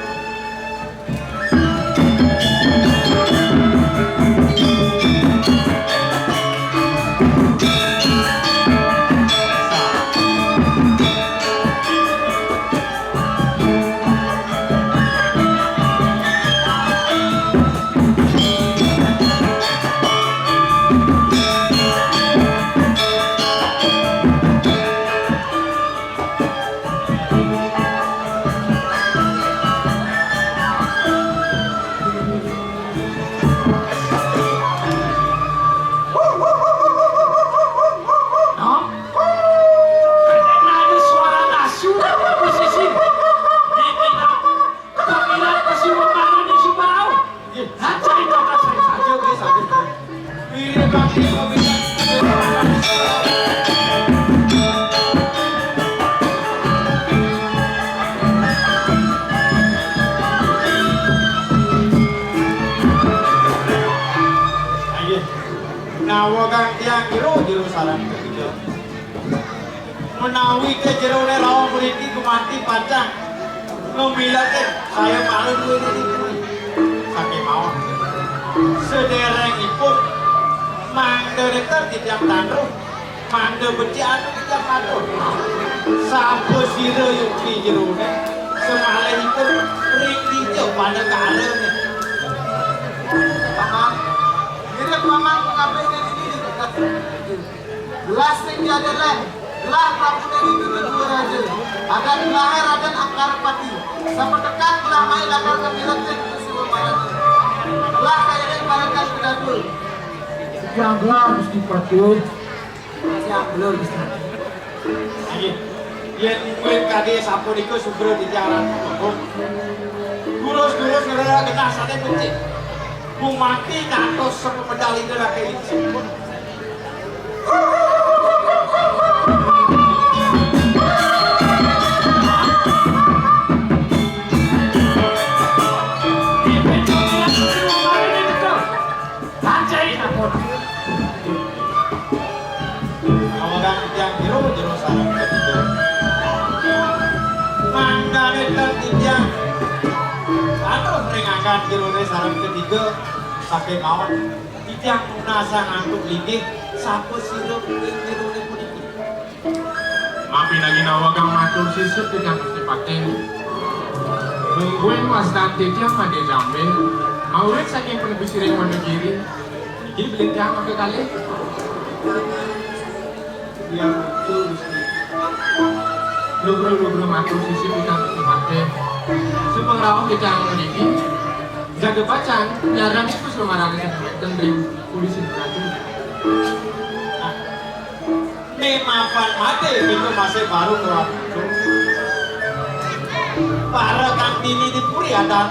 nawagang tiang jero sarang ketiga menawi ke jero ne rawa beriki kemanti pancang ngemilat saya malu dulu ini sakit mawar sedereng ipun mangga dekat di tiang tanduk mangga becian di tiang tanduk sapo sira yuk di jero ne semalih ipun ring dijauh pada kalem ne paham ini pamang pengapain ini dekat gelas yang tiada lem gelah pramuka itu kedua raja ada lahir ada angkar pati sama dekat gelah main lakar kemilat yang kusiwa marani gelah kaya barakan kedadul
Yang gelar mesti patut.
siap belum bisa yang mungkin kade sapu diko subro di jalan gurus-gurus ngerela kena sate benci mati ngatos sama medali itu laki ini awagan yang jero sarang ketiga mangkane tertijang atau meringankan jero sarang ketiga pakai mawon tijang nasa ngantuk linggih sapu sirup jero puniki
Mapi lagi nawagang matur sisut dengan mesti pakai Nungguin was tante tiang pada jambe Maurit saking penebisiring wanda kiri Ini beli tiang pakai kali
yang betul mesti
Lugro-lugro matur sisut dengan mesti pakai Sepengerawang kita yang meniki Jaga pacan, nyarang itu selamarang yang dari polisi beracun
mapan mati itu masih baru keluar para kantini di puri ada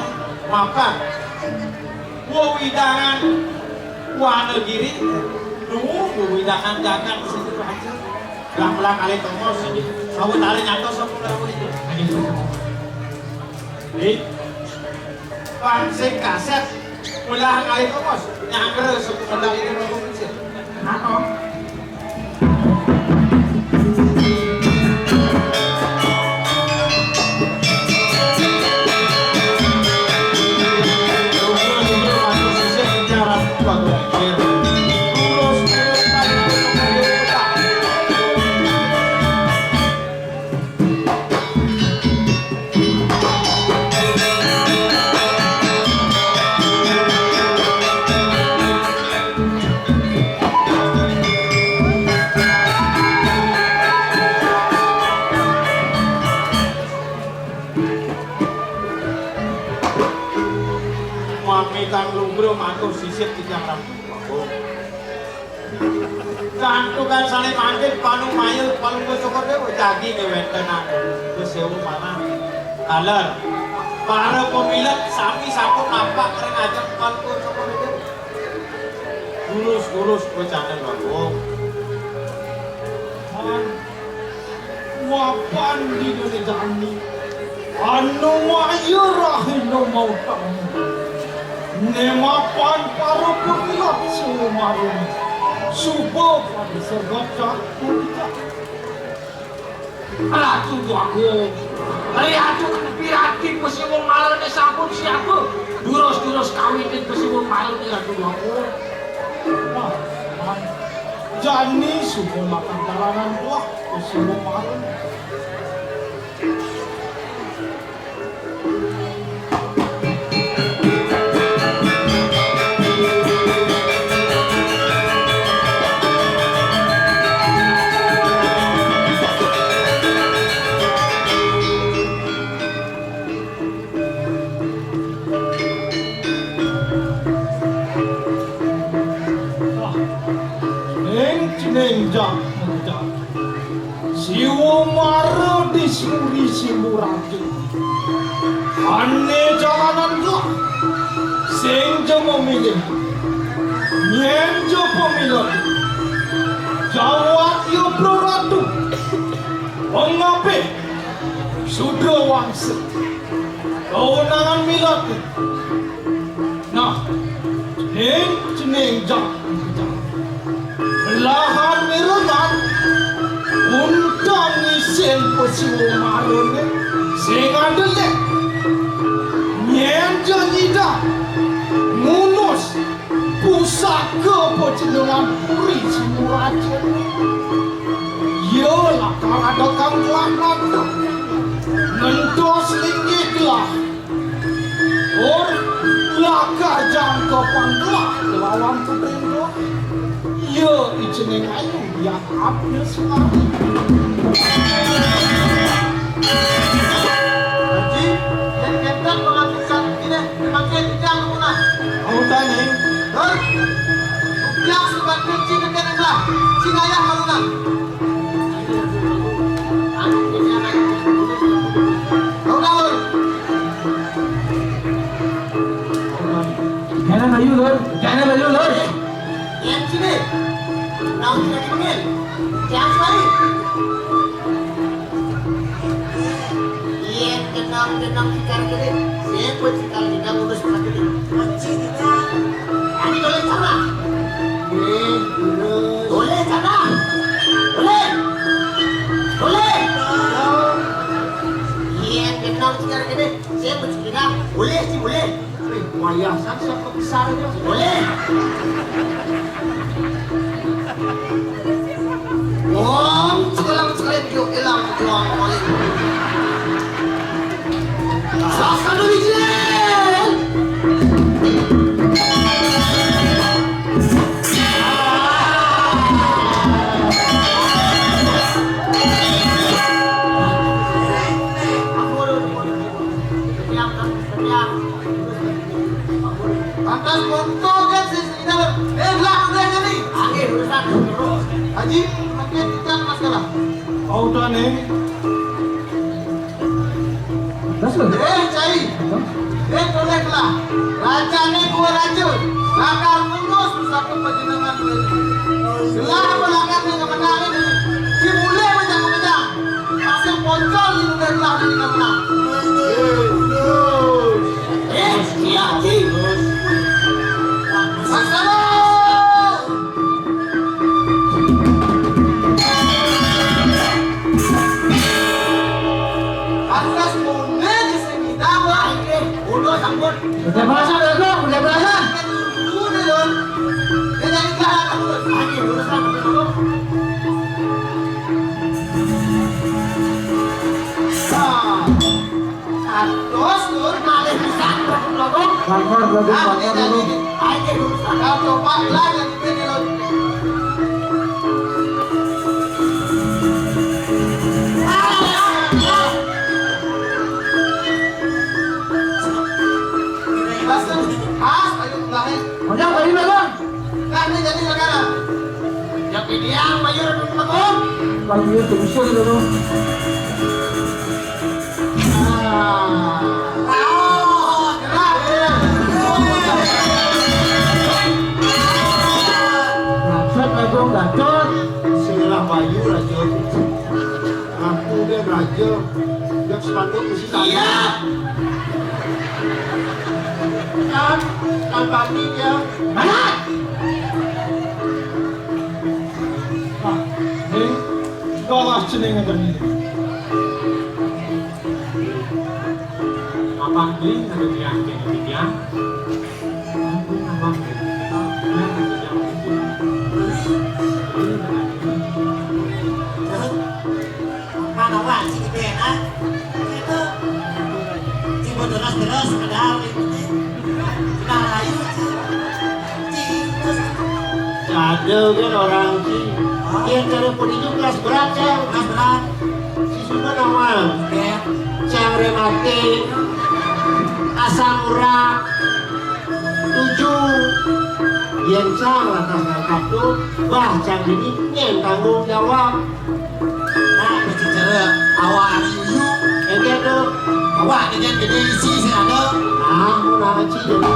makan widangan wanegiri nunggu widangan jangan situ aja belang-belang kali tomos sawit kali nyatos sepuluh itu pansik kaset ulah kali tomos nyangger sepuluh itu ngomong kecil
Kenapa?
atur sisir tijang rambut aku. Kantu kan saling manggil palung mayel palung bocokor dewe daging ngewenten aku. Terus sewu mana? Kaler. Para pemilik sami sampun nampak kering ajak palung bocokor dewe. Lurus bocanan aku. Wapan di Indonesia ini anu wayu rahino mau tamu nemapan paru pemilik sumarun subuh pada sergap
Ratu aku Ratu pirati mesti wong malone sampun siapa durus kawin mesti wong malone ratu aku
jani subuh makan taranan buah subuh makan Siwo maro disuri simuraju ane jalanan gua senjo memilih nyenjo pemilik jawab yo bro ratu pengape sudah wangsa kewenangan milik nah jeneng jam belahan mirutan undang isen pesiwo marone sing andele nyenjo nida munus pusaka pocendengan puri simurajo yolah kalau kang kelaknat nentos linggitlah or laka jangka panggelah lawan kebendo yo ijeneng ayu ya apnya sekali Haji, yang kentang mengatakan ini dipakai tidak muna. Kau tanya, hei, yang suka kunci dengan lah, singayah maluna. Kau tahu?
Jangan baju lor.
Yang sini, kau tidak dipanggil, jangan sekali. Tenang cikar gede, siapa cikar tidak urus cikar gede. Cikar, ini boleh cara. Boleh cara, boleh. Iya, tenang cikar gede, siapa cikar boleh sih boleh. Wayah siapa besarnya boleh. Om, sekali yuk hilang tuang balik. Saskan Wijel. Pantas foto kan sini dalam. Udah jadi. Akhir urusan terus. Haji, makin kita masalah. Kau dah nih. Cai, bolehlah. Raja ni gua raja. Bakal mulus satu perjenengan ini. Selah belakang dengan menang ini. Si mulai menjang-menjang. Hasil pocol di negara ini menang. Siap, Ci. Masalah. Udah berasa dulu, udah berasa. Udah dong. Dia jadi kalah terus. Lagi urusan dulu. Terus tur malih pisan dulu. Pangkor dulu. Ayo urusan kau coba lagi ini dulu.
Yang bagi bagus.
Kami jadi negara.
Yang ideal mayor dulu bagus.
Kalau itu bisa dulu. Maksud bagus gacor.
Sinilah bayu raja. Aku dia raja. Dia sepanduk mesti saya. Kan pagi dia.
Mana?
Ini kalah jenengan tadi.
Apa ini ada yang ketiga?
Mana wah si Bena? Itu si bodoras padahal itu. Karayu ada kan orang sih yang cari pendidik kelas berat si Sunda nama yang remate asam urat 7 yang salah atas kartu bah cang ini yang tanggung jawab nah bicara awak yuyu yang itu awak dengan gede isi sih ada nah sih jadi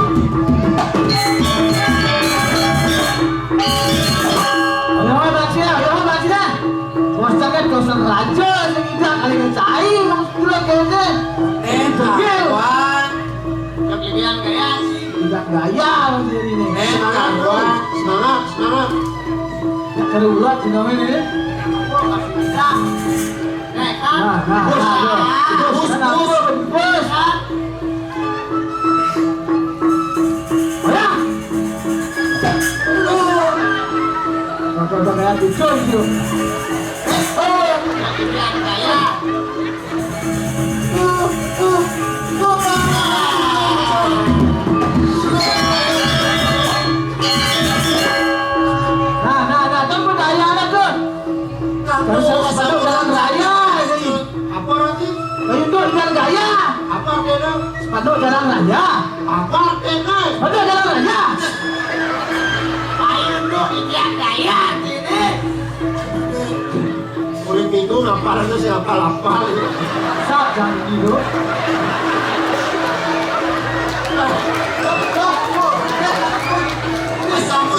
Jangan baca dah. Bos cakap kau sang raja sekitar kali mencari kamu pulang ke sini.
kawan yang ideal gaya sih
Tidak gaya macam ini.
kawan semangat
Nak cari ulat di nama ini. Bos. Kau kayak tujuh itu.
yang ideal gaya
Nah, tunggu daya anak tu. Kalau saya sepatu jalan raya ini.
apa nanti
Kayu tu jalan raya.
apa dia
Sepatu jalan raya.
apa dia
Sepatu jalan raya.
ayo dong ideal gaya ini Udah minggu ngapal aja sih apal-apal
Sat jangan gitu.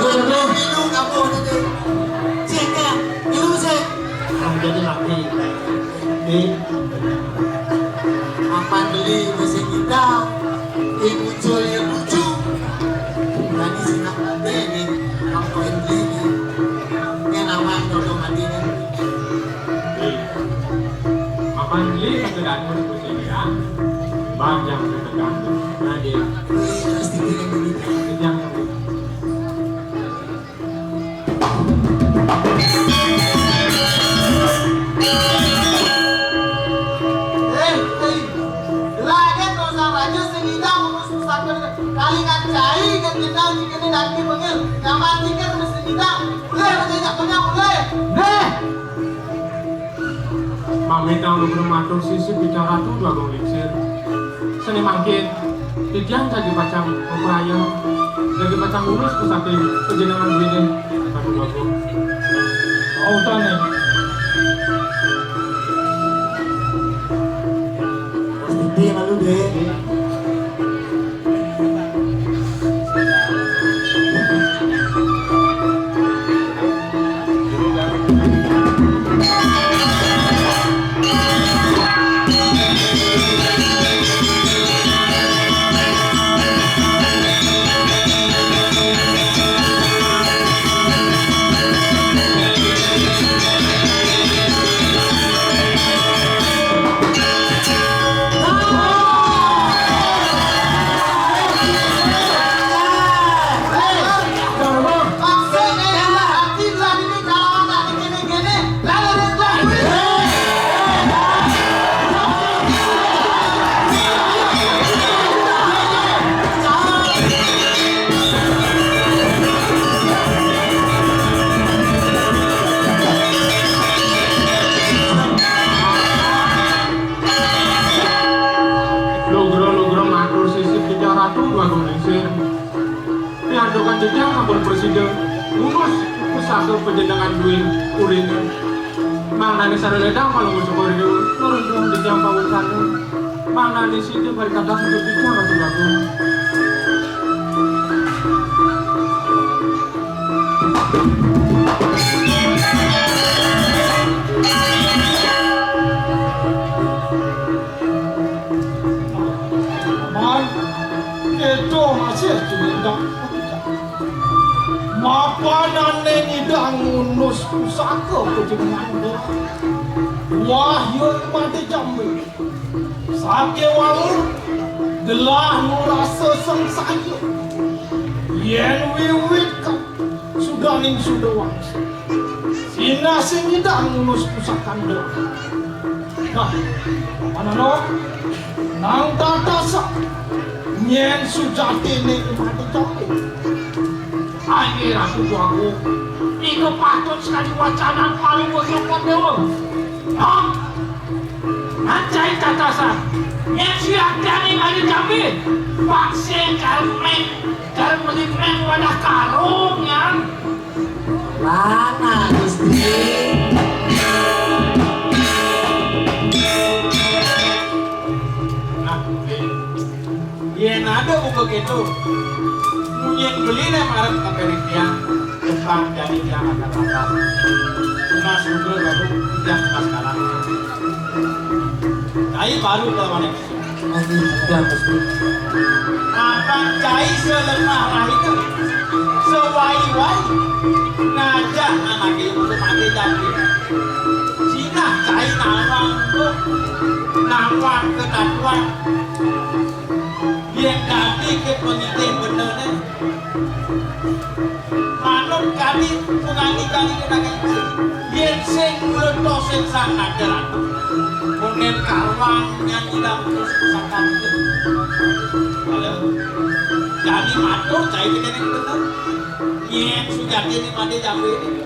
minum kamu ceknya minum sih kamu jadi laki apa beli mesin kita ini muncul yang lucu dan di sini ini kamu yang beli ini nama dodo mati
Apa ini ketegangan itu ya? Banyak ketegangan. Nah dia yang
Lagan kau sang raja sehingga mengurus pusaka kali ngacai kan kita jika ini nanti panggil kamar tiket mesti kita boleh macam punya boleh.
Nih.
Mami tahu belum matur sisi bicara tuh dua gong liksir. Seni makin Tidian jadi macam upaya jadi macam urus pusaka kejenengan begini satu dua gong.
Oh tanya.
pasti lalu deh
Tidak sampun presiden ngurus pusaka penjenengan duit urine. Mangnane sareledang palungguh syukur dewe nurun di jam pawusane. Mangnane situ bari kadas untuk dijang Ratu Bagong.
Itu masih cuma mapanane ngidang ngunus pusaka kejenengan wahyu mati jambe sake wangun gelah nurasa sengsaya yen wiwit kan sudah ning sudah wangsa sina sing ngidang ngunus pusaka doa nah mana no nang tatasa nyen sujati ning mati jambe.
Ayo Ratu Bagong, iku patut sekali wacana palungguh syukur dewa. Hah? Nancai tatasan, yang siap dari mari jambi, paksa kalau menikmati wadah karung ya.
Mana Gusti?
Nah, yen ada buku gitu. Yang beli nih marah ke perikian tentang jadi yang akan atas mas Rudro baru tidak pas kalah cai baru ke mana
Lagi udah Gusti.
akan cai selemah lah itu sewai-wai ngajak anak ibu mati jadi Cina cai nawang ketatuan yang ganti ke penyidik benernya manut kali penganti kali kita kecil yang sing meletos sing sangat jalan mungkin kawang yang tidak terus kesangkan itu kalau jadi matur cai kita ini bener yang sudah jadi mati jambi ini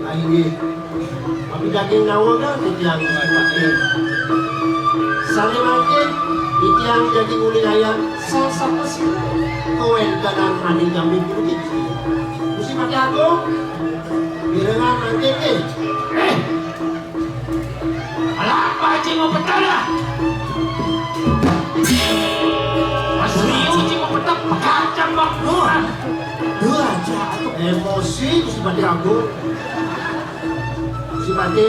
Ayo, tapi daging nawa kan dibilang pakai. Saling mungkin dibilang daging uling ayam sama sih. Kawan kanan mandi jambi dulu gitu. Mesti pakai aku. Birengan nanti
Apa aja mau betul lah? Mas Rio aja mau betul, kacang bang.
Dua aja atau emosi mesti pakai aku. Mesti pakai.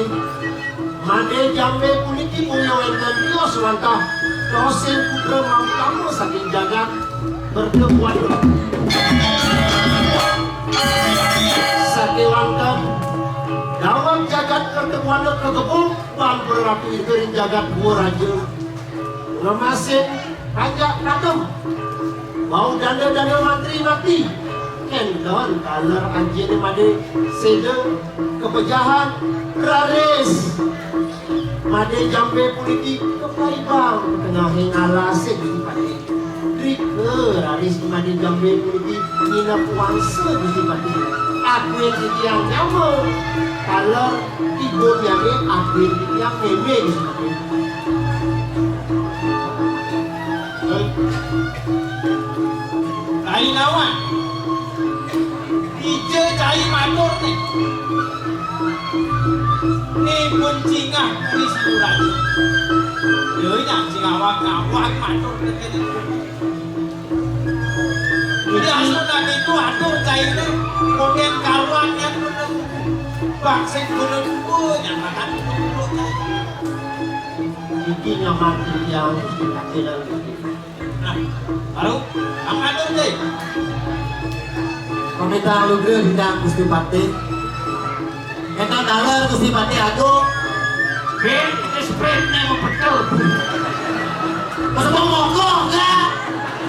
Mandi jambi puniki punya wenten dia semantah. Dosen putra mau kamu saking jagat berkebuan. Saking wangkan. Dalam jagat pertemuan ketepung pan beratu itu jagat buah raja ngemasin pajak kadem mau dana mantri mati kendon kaler anjir made sede kepejahan raris made jambe politik kepaibang tengahin alase di pati trik raris made jambe politik nina puangse di pati aku yang tiang nyawa kalau ibu nyame aku yang tiang meme di sini.
Cai nawan ije cai matur nih nih kuncingah di surat yoi nang cingawak matur nih jadi asal nanti itu atur cai nih mungkin kawan yang bener baksin bener yang makan dulu cai
Iki ngamati yang kita kenal.
nah baru ang atur deh
Komentar lu bro bintang Gusti Pati. Kita dalar Gusti Pati aku.
Ben, itu sebenarnya mau betul.
Mas mau mogok enggak?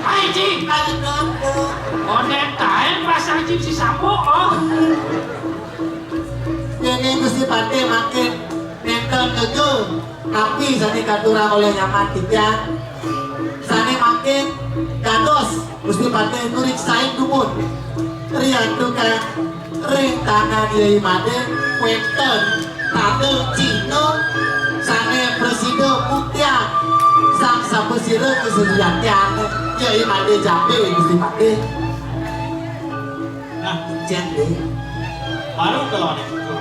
Hai Cik, oden tahan pasang Cik si Sambo oh.
Ini Gusti Pati makin nempel keke. Tapi sani katura oleh nyaman tiga. Sani makin dados Gusti Pati turik saing dumun. Rian tuka ring tangan yai made weten tade Cino sane presiden Muktian sang sapu sirah kesejatian ya imane jape Gusti Patih.
Nah,
Jende
baru kalau ada itu.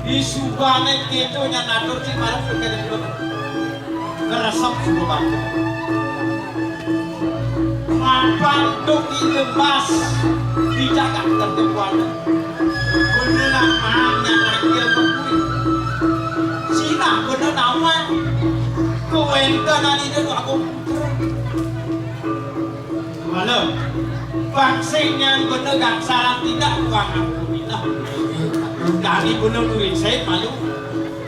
Di subane gitu nya natur sih baru pikir itu. Keresep suku batu. Mapan tuk ditebas dijaga tertepuan. Beneran mahnya nanggil kekui. Cina bener nama. Kewentenan itu aku. Malam. Vaksin yang bener gak salah tidak uang aku bilang. Dari bener duit saya malu.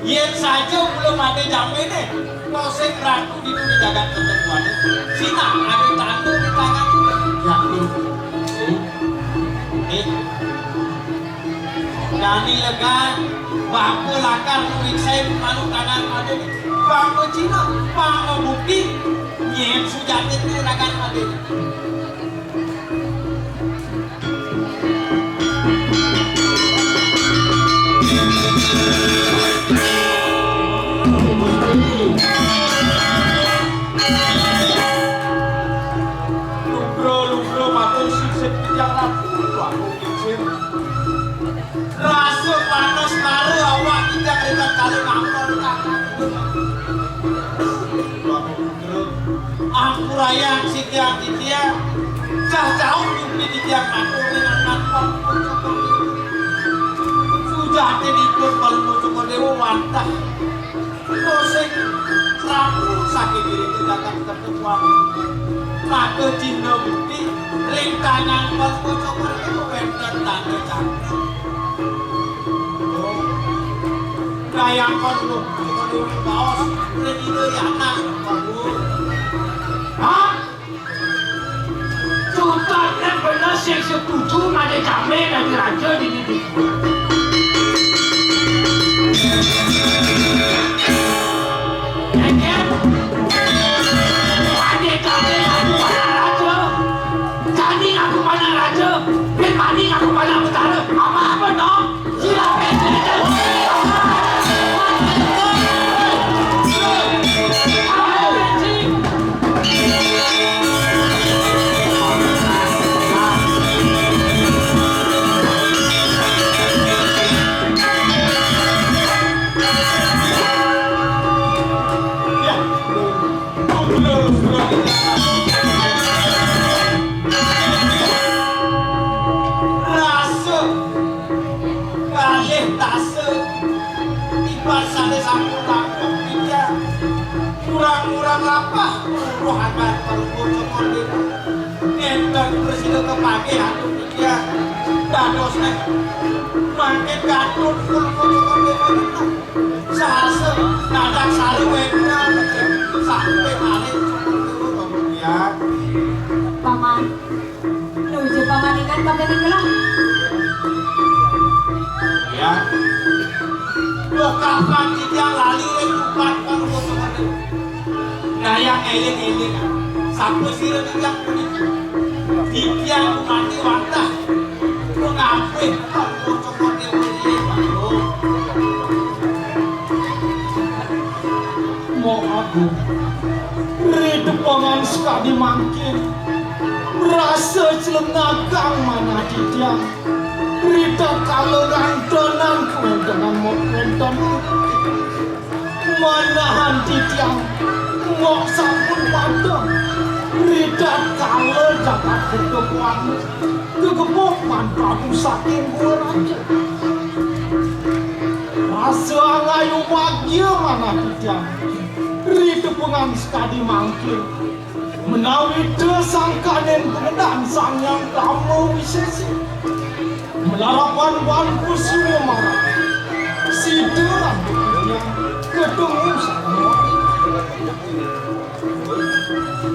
Yen saja belum ada jamin deh. Proses ratu itu dijaga ketentuan. Sina ada tanda di tangan.
yakin
Dani lega. Bapa lakar duit saya malu tangan ada. Bapa Cina. Bapa bukti. Yen sujat itu tangan ada. Lugro matur sisip yang rapuh aku kecil. Rasa panas maru awak tidak dekat kali ngampol tangan. Aku rayang sitiang titiang. Cah jauh nyupi titiang matur dengan ngampol. Sudah tenipun kalau muncul dewa wantah. Dosek rapuh sakit diri tidak akan tertepuan. Maka Cina bukti rintangan pocok-pocok itu wenten tanda cantik. Gayang kondu kondu kaos redine anak kondu. Hah? Sultannya benar sih setuju ada kami dari raja di sini. Aku pada utara, apa dong? Silakan kurang-kurang lapah ruhangan perlu cokor entah presiden kepake atuh dia dadosnya makin katun cokor sahasa dadak sari wena sampai malih cokor ya
Paman, nuju paman ikan pakai nenggelah.
ya lo kapan dia lali lupat kalau cokor nah yang eling-eling sampai sirah yang kuning dipiang mati wantah lo ngapain kalau cokor dia
mau aku redo pangan sekali mangkin rasa celengagang mana didiam rida kalau gandonan kewendonan mau kendon manahan didiam mau sampun padang rida kalau dapat kegemuan kegemuk manfaatku saking gue raja rasa ngayu bahagia mana didiam rida pengan sekali mangkin menawi desangkanen pengedan sang yang lama wisesi melarapan wanku semua marah si deran yang ketemu sama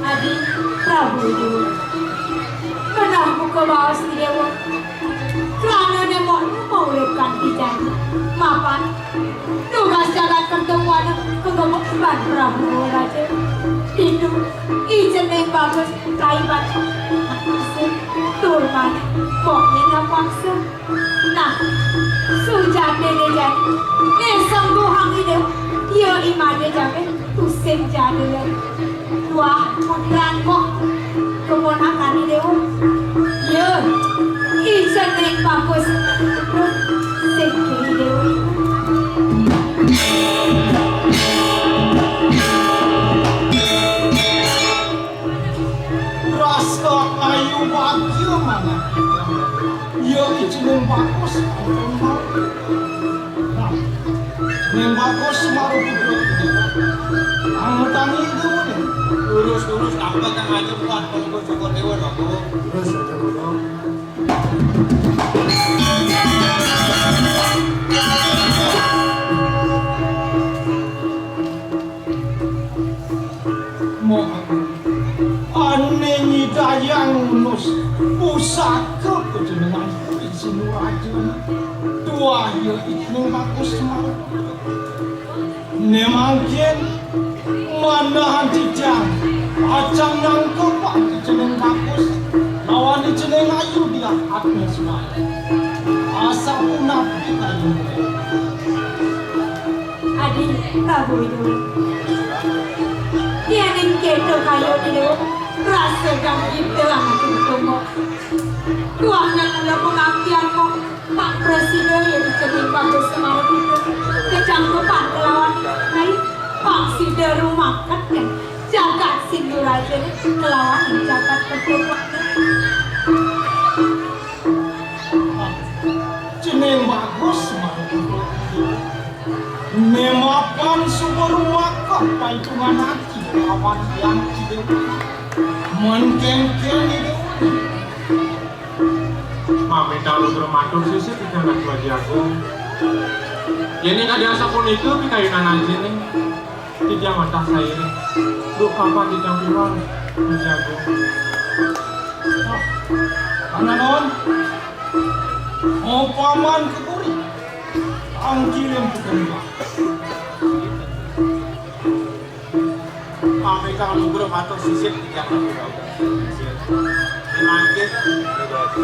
Adi Prabu Dewa kenapa kau bawa si Dewa kerana dia mau menguripkan dijadi mapan tugas jalan pertemuan kegemukan Prabu Raja itu izin yang bagus kaibat maksud turman pokoknya yang paksa nah sujat dede jadi sembuh hangi dia imannya jadi tusen jadi Wah, putraan kok keponakan ini Dewa. Ya, ijen nek bagus. Sing Dewa.
Rasa kayu bagyo mana? Ya ijen bagus. Yang bagus maru putra. Ang tangi itu nih.
Lurus aku datang aja buat kalau syukur dewa aku.
Terus aja dulu.
Mo ane nyidayang nus pusaka kejenengan izin raja. Tua ya ijen bagus maru. Nemangkin mana dijang acang nangkep pak jeneng bagus lawan jeneng ayu dia haknya semua asal punah kita ini
Adi Prabu itu. Dia ning keto kayo Dewa. Rasa kang kita anak ketemu. Tuanya kula pengabdian kok Pak Presiden yang dicening bagus semangat itu. Kecangkepan kelawan naik Pak Sida rumah kan jagat sindur aja nih kelawan jagat pertemuan.
jeneng bagus memakan sumber wakaf paitungan hati lawan yang tidak menkengken itu
Mami kalau bermatur sisi tidak lagi bagi aku. Ya ini ada asa pun itu pikainan aja nih. Tidak mata saya nih. Duk apa tidak piwal menjago.
karena non mau paman kekuri angkirim ketembak
Mami kalau bermatur sisip tidak lagi aku. Mungkin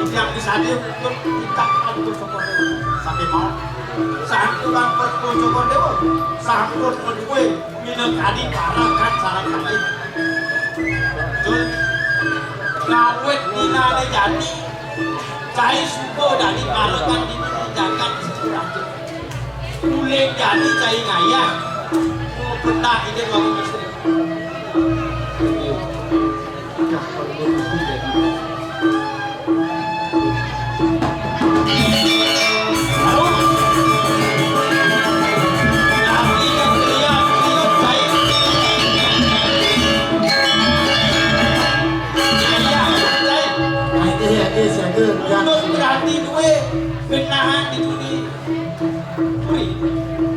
tidak bisa dia untuk kita untuk syukur dewa sampai mau. Satu kan syukur dewa, satu kedua minum tadi parakan salah kali. Jul, ngawet dinane jadi, cai suko dari parakan di jagat sekurang. Mulai jadi cai ngayah, mau petak ide kamu istri. Berarti duwe benahan itu di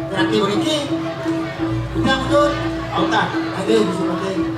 Berarti beriki. Kita betul.
autan.
Ada di sini.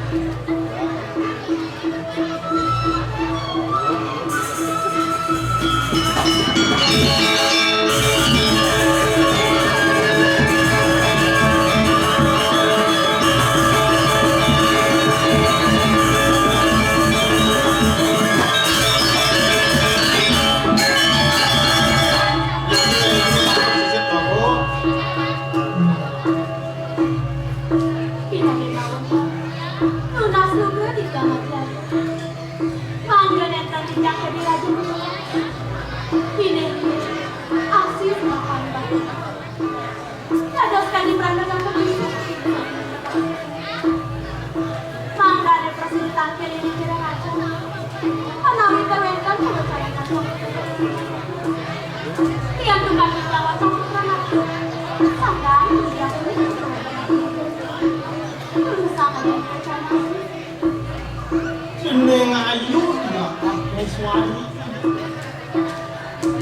jeneng ayu dia pakai suami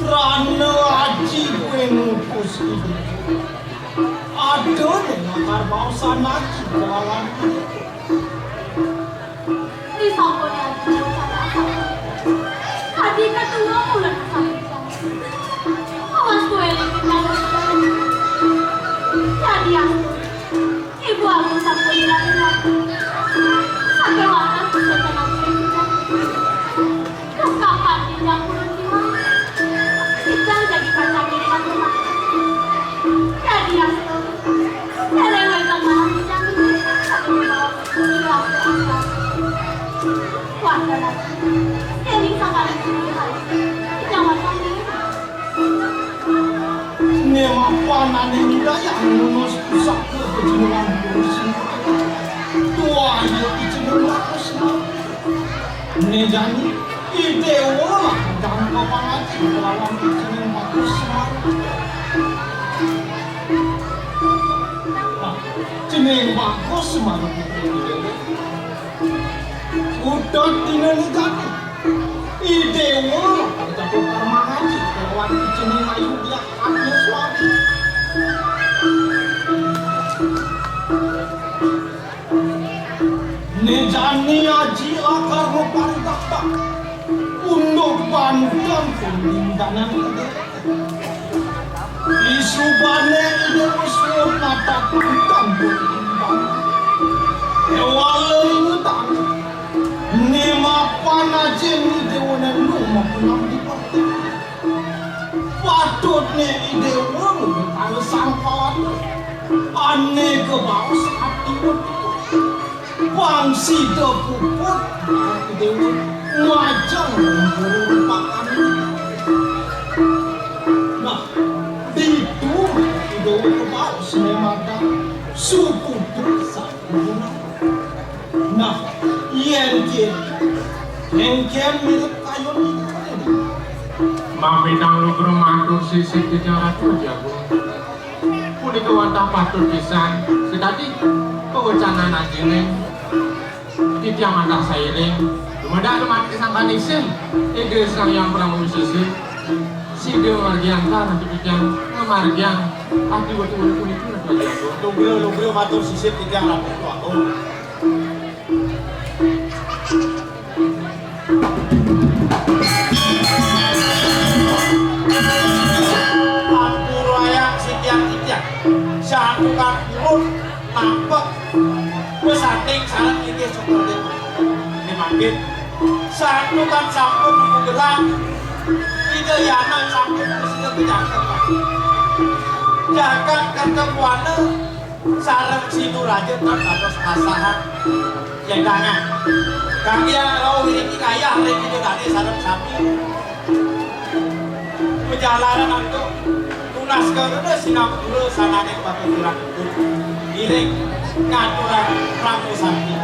rana aji gue ngukus itu ada dengan bangsa naki dalam
Di sampurnya Adi ketua bulan awas gue kita jadi ibu aku sampai lagi sampai waktu sudah nanti terus kapan dia pulang di mana kita jadi pacar di rumah jadi aku dari mereka malam kita sampai bawa warga lagi. Keling sakali sendiri. Jangan kami.
Nema panane daya nunus pusat ke kejenengan kursi. Tua ya kejenengan kursi. Nejani ide olah dan kepangaji lawan kejenengan kursi. Jenengan kursi mana ide. Udah dinegani. Ide olah dan kepangaji lawan kejenengan dia akhir suami. Nejani aji akar ruparidakta untuk bantuan pemindahan ide. Isu bane ide usul mata pantang pemindahan. Ewale utang. Nema panajen ide wana numa penam di partai. Patutnya ide wana kalau sangkawat. Ane ke bawah hati bangsi depuput dewa ngajang memburu makan. Nah, itu dewa ke bawah semata suku desa. Nah, yang mirip kayu ini.
Mabitang lu bermatur sisi bicara tuh jago. Puni kewantah patut pisan. Sedadi kewacanan anjingnya. Tiap mata sairing. Kemudian mati sangkan isim. Ide sang yang pernah musisi. Si dia margian kan nanti bikin margian. Hati waktu pun itu nak jago.
Lu matur sisi tiga ratus tu aku. Satukan urut nampak pesating saat ini seperti ini makin satukan sampun menggelang ide yana sampun mesti berjalan jangan ketemuane sarang situ raja tak harus asahan yang tangan kami yang lau ini kaya hari itu tadi sarang sapi perjalanan itu tunas kerana sinap dulu sana yang pakai kurang itu iring ngaturan pramu sakti.